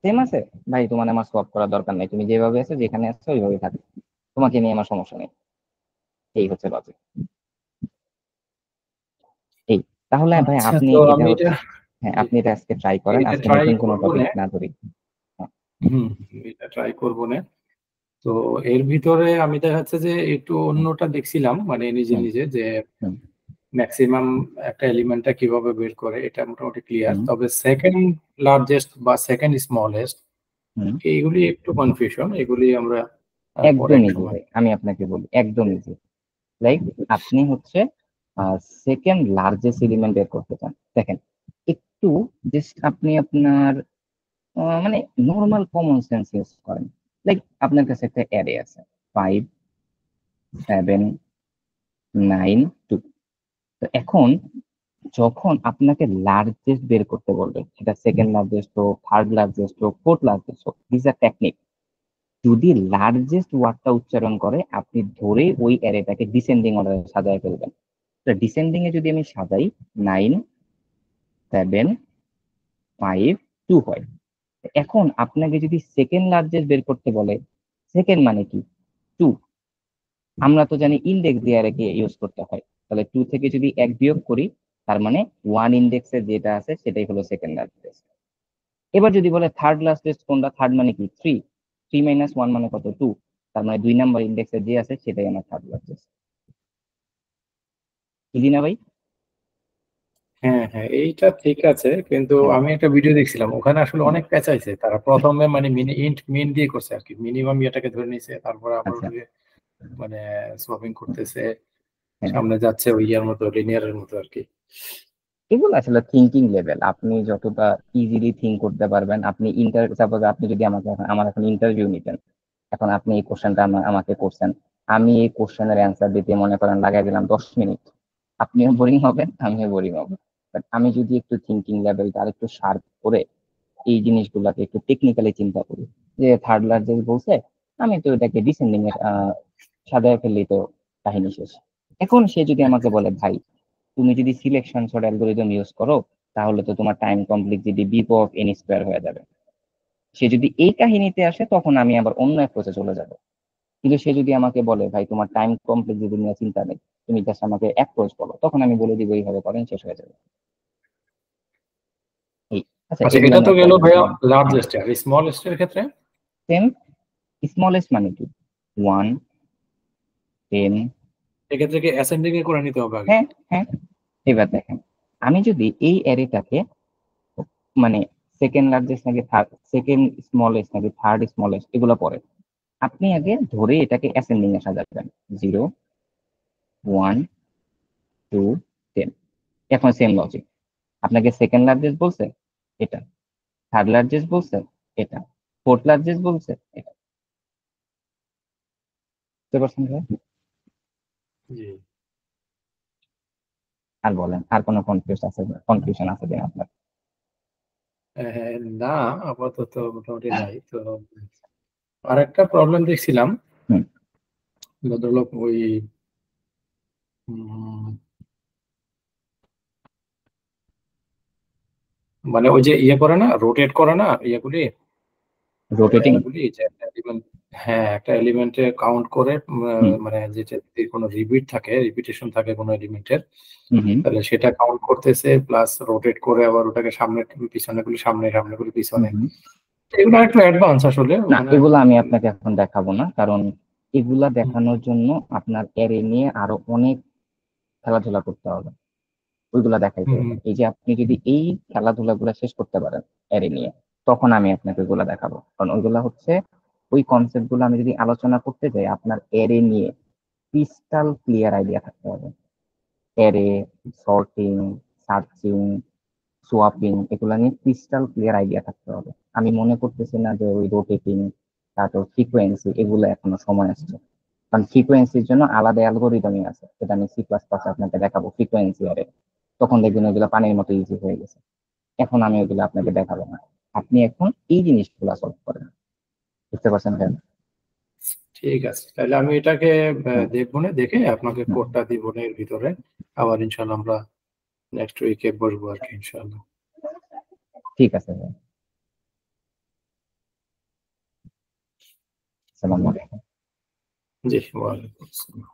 Speaker 1: সেম আছে, ভাই তোমার আমার সোয়াপ করার দরকার নাই, তুমি যেভাবে আছো যেখানে আছো ওইভাবে থাকো, তোমাকে নিয়ে আমার সমস্যা নেই। এই হচ্ছে লজিক। এই, তাহলে ভাই
Speaker 2: আচ্ছা,
Speaker 1: আপনি
Speaker 2: তো
Speaker 1: এটা
Speaker 2: আমি এটা,
Speaker 1: হচ্ছে, হ্যাঁ
Speaker 2: জি,
Speaker 1: আপনি এটা আজকে ট্রাই করেন,
Speaker 2: এটা
Speaker 1: আজকে
Speaker 2: ট্রাই
Speaker 1: নতুন কোনো
Speaker 2: করবো
Speaker 1: টপিক
Speaker 2: না।
Speaker 1: না ধরি। হ্যাঁ।
Speaker 2: হুম, এটা ট্রাই করবো না। তো এর ভিতরে আমি দেখা যাচ্ছে যে একটু
Speaker 1: হুম,
Speaker 2: অন্যটা দেখছিলাম, মানে নিজে
Speaker 1: হুম,
Speaker 2: নিজে, যে
Speaker 1: হুম,
Speaker 2: ম্যাক্সিমাম একটা এলিমেন্টটা কিভাবে বের করে এটা মোটামুটি ক্লিয়ার,
Speaker 1: হুম,
Speaker 2: তবে সেকেন্ড লার্জেস্ট বা সেকেন্ড স্মলেস্ট
Speaker 1: হুম।
Speaker 2: এইগুলি একটু কনফিউশন, এগুলি আমরা পরে
Speaker 1: একদম
Speaker 2: এক
Speaker 1: ইজি
Speaker 2: সময়।
Speaker 1: ভাই, আমি আপনাকে বলি একদম ইজি। লাইক আপনি হচ্ছে সেকেন্ড লার্জেস্ট এলিমেন্ট বের করতে চান, দেখেন একটু জাস্ট আপনি আপনার মানে নর্মাল কমন সেন্স ইউজ করেন। লাইক আপনার কাছে একটা অ্যারে আছে, 5, 7, 9, 2। তো এখন যখন আপনাকে লার্জেস্ট বের করতে বলবে, সেটা সেকেন্ড লার্জেস্ট হোক, থার্ড লার্জেস্ট হোক, ফোর্থ লার্জেস্ট হোক, দিস আর টেকনিক। যদি লার্জেস্ট ওয়ার্ডটা উচ্চারণ করে আপনি ধরে ওই অ্যারেটাকে ডিসেন্ডিং অর্ডারে সাজায় ফেলবেন। তো ডিসেন্ডিং এ যদি আমি সাজাই 9, 7, 5, 2 হয়। এখন আপনাকে যদি সেকেন্ড লার্জেস্ট বের করতে বলে, সেকেন্ড মানে কি, 2। আমরা তো জানি ইন্ডেক্স দিয়ে রেখে ইউজ করতে হয়, তাহলে 2 থেকে যদি 1 বিয়োগ করি, তার মানে 1 ইন্ডেক্সে যেটা আছে সেটাই হলো সেকেন্ড লার্জেস্ট। এবার যদি বলে থার্ড লার্জেস্ট কোনটা, থার্ড মানে কি, 3। 3 - 1 মানে কত, 2। তার মানে 2 নাম্বার ইন্ডেক্সে যে আছে সেটাই আমার থার্ড লার্জেস্ট। ইজি না ভাই?
Speaker 2: হ্যাঁ হ্যাঁ, এইটা ঠিক আছে, কিন্তু
Speaker 1: হ্যাঁ।
Speaker 2: আমি একটা ভিডিও দেখছিলাম, ওখানে আসলে
Speaker 1: হুম,
Speaker 2: অনেক পেঁচাইছে তারা। প্রথমে মানে মিন দিয়ে করছে আর কি, মিনিমাম ইয়েটাকে ধরে নিছে, তারপরে আবার
Speaker 1: আচ্ছা।
Speaker 2: ওটাকে মানে সোয়াপিং
Speaker 1: হুম,
Speaker 2: করতেছে,
Speaker 1: হ্যাঁ।
Speaker 2: সামনে যাচ্ছে ওই ইয়ার মতো, লিনিয়ারের মতো আর কি।
Speaker 1: এগুলো আসলে থিঙ্কিং লেভেল, আপনি যতটা ইজিলি থিঙ্ক করতে পারবেন। আপনি সাপোজ আপনি যদি আমার এখন ইন্টারভিউ নিতেন, এখন আপনি এই কোশ্চেনটা আমাকে করছেন, আমি এই কোশ্চেনের অ্যান্সার দিতে মনে করেন লাগাই দিলাম 10 মিনিট, আপনিও বোরিং হবেন আমিও বোরিং হবো। বাট আমি যদি একটু থিঙ্কিং লেভেলটা আর একটু শার্প করে এই জিনিসগুলোকে একটু টেকনিক্যালি চিন্তা করি, যে থার্ড লার্জেস্ট বলছে, আমি তো এটাকে ডিসেন্ডিং এর সাজায় ফেললেই তো কাহিনী শেষ। এখন সে যদি আমাকে বলে, ভাই তুমি যদি সিলেকশন সর্ট অ্যালগোরিদম ইউজ করো, তাহলে তো তোমার time complexity beep of N square হয়ে যাবে। সে যদি এই কাহিনীতে আসে তখন আমি আবার অন্য অ্যাপ্রোচে চলে যাব। কিন্তু সে যদি আমাকে বলে ভাই তোমার টাইম কমপ্লেক্সিটি নিয়ে চিন্তা নেই, তুমি জাস্ট আমাকে অ্যাপ্রোচ বলো, তখন আমি বলে দিব এইভাবে করেন, শেষ হয়ে যাবে। এই আচ্ছা,
Speaker 2: আচ্ছা,
Speaker 1: এগুলো
Speaker 2: এটা তো
Speaker 1: নিয়ে
Speaker 2: গেল ভাইয়া
Speaker 1: পরবর্তী।
Speaker 2: লার্জেস্ট, আর স্মলেস্ট এর ক্ষেত্রে?
Speaker 1: সেম। স্মলেস্ট মানে কি? 1, 10।
Speaker 2: এক্ষেত্রে কি অ্যাসেন্ডিং এ করে নিতে হবে আগে?
Speaker 1: হ্যাঁ, হ্যাঁ। এবার দেখেন, আমি যদি এই অ্যারেটাকে মানে সেকেন্ড লার্জেস্ট নাকি সেকেন্ড স্মলেস্ট নাকি থার্ড স্মলেস্ট এগুলো পরে, আপনি আগে ধরে এটাকে অ্যাসেন্ডিং এ সাজাবেন। 0, 1, 2, 10। এখন সেম লজিক, আপনাকে সেকেন্ড লার্জেস্ট বলছে এটা, থার্ড লার্জেস্ট বলছে এটা, ফোর্থ লার্জেস্ট বলছে এটা। বুঝতে পারছেন ভাই?
Speaker 2: জি।
Speaker 1: আর বলেন, আর কোনো কনফিউশন আছে কিনা আপনার?
Speaker 2: না, আপাতত মোটামুটি নাই তো। আরেকটা প্রবলেম দেখছিলাম,
Speaker 1: হুম।
Speaker 2: ভদ্রলোক ওই উম, মানে ওই যে ইয়ে করে না, রোটেট করে না ইয়েগুলি,
Speaker 1: রোটেটিং।
Speaker 2: অ্যারেগুলি, যে একটা এলিমেন্ট, হ্যাঁ একটা এলিমেন্টে কাউন্ট করে,
Speaker 1: হুম,
Speaker 2: মানে যেটা যদি কোনো রিপিট থাকে, রিপিটেশন থাকে কোনো এলিমেন্টের,
Speaker 1: হুম, হুম,
Speaker 2: তাহলে সেটা কাউন্ট করতেছে, প্লাস রোটেট করে আবার ওটাকে সামনে পিছনে গুলি সামনে, সামনে গুলি
Speaker 1: হুম,
Speaker 2: পিছনে।
Speaker 1: হুম।
Speaker 2: এগুলো একটু অ্যাডভান্স আসলে
Speaker 1: না,
Speaker 2: ওখানে।
Speaker 1: এগুলা আমি আপনাকে এখন দেখাবো না, কারণ এগুলা দেখানোর জন্য আপনার অ্যারে নিয়ে আরো অনেক খেলাধুলা করতে হবে, ওইগুলা দেখাইতে হবে। এই যে আপনি যদি এই খেলাধুলা গুলা শেষ করতে পারেন অ্যারে নিয়ে, তখন আমি আপনাকে ওইগুলা দেখাবো। কারণ ওইগুলা হচ্ছে ওই কনসেপ্ট গুলো আমি যদি আলোচনা করতে যাই, আপনার অ্যারে নিয়ে ক্রিস্টাল ক্লিয়ার আইডিয়া থাকতে হবে। অ্যারে, সর্টিং, সার্চিং, সোয়াপিং, এগুলা নিয়ে ক্রিস্টাল ক্লিয়ার আইডিয়া থাকতে হবে। আমি মনে করতেছি না যে ওই রোটেটিং, তারপর ফ্রিকোয়েন্সি, এগুলো এখনো সময় আসছে। কারণ ফ্রিকোয়েন্সির জন্য আলাদা অ্যালগোরিদমই আছে, সেটা আমি C++ আপনাকে দেখাবো ফ্রিকোয়েন্সি আরে। তখন দেখবেন ওইগুলো পানির মতো ইজি হয়ে গেছে। এখন আমি ওইগুলো আপনাকে দেখাবো না, আপনি এখন এই জিনিসগুলো সলভ করেন। বুঝতে পারছেন কেন?
Speaker 2: ঠিক আছে, তাহলে আমি এটাকে
Speaker 1: হুম,
Speaker 2: দেখবো, না দেখে আপনাকে
Speaker 1: হুম।
Speaker 2: কোডটা দিব না এর ভিতরে। আবার ইনশাল্লাহ আমরা নেক্সট উইকে বসবো আর কি, ইনশাল্লাহ।
Speaker 1: ঠিক আছে ভাই। আসসালামু আলাইকুম।
Speaker 2: জি, ওয়ালাইকুম আসসালাম।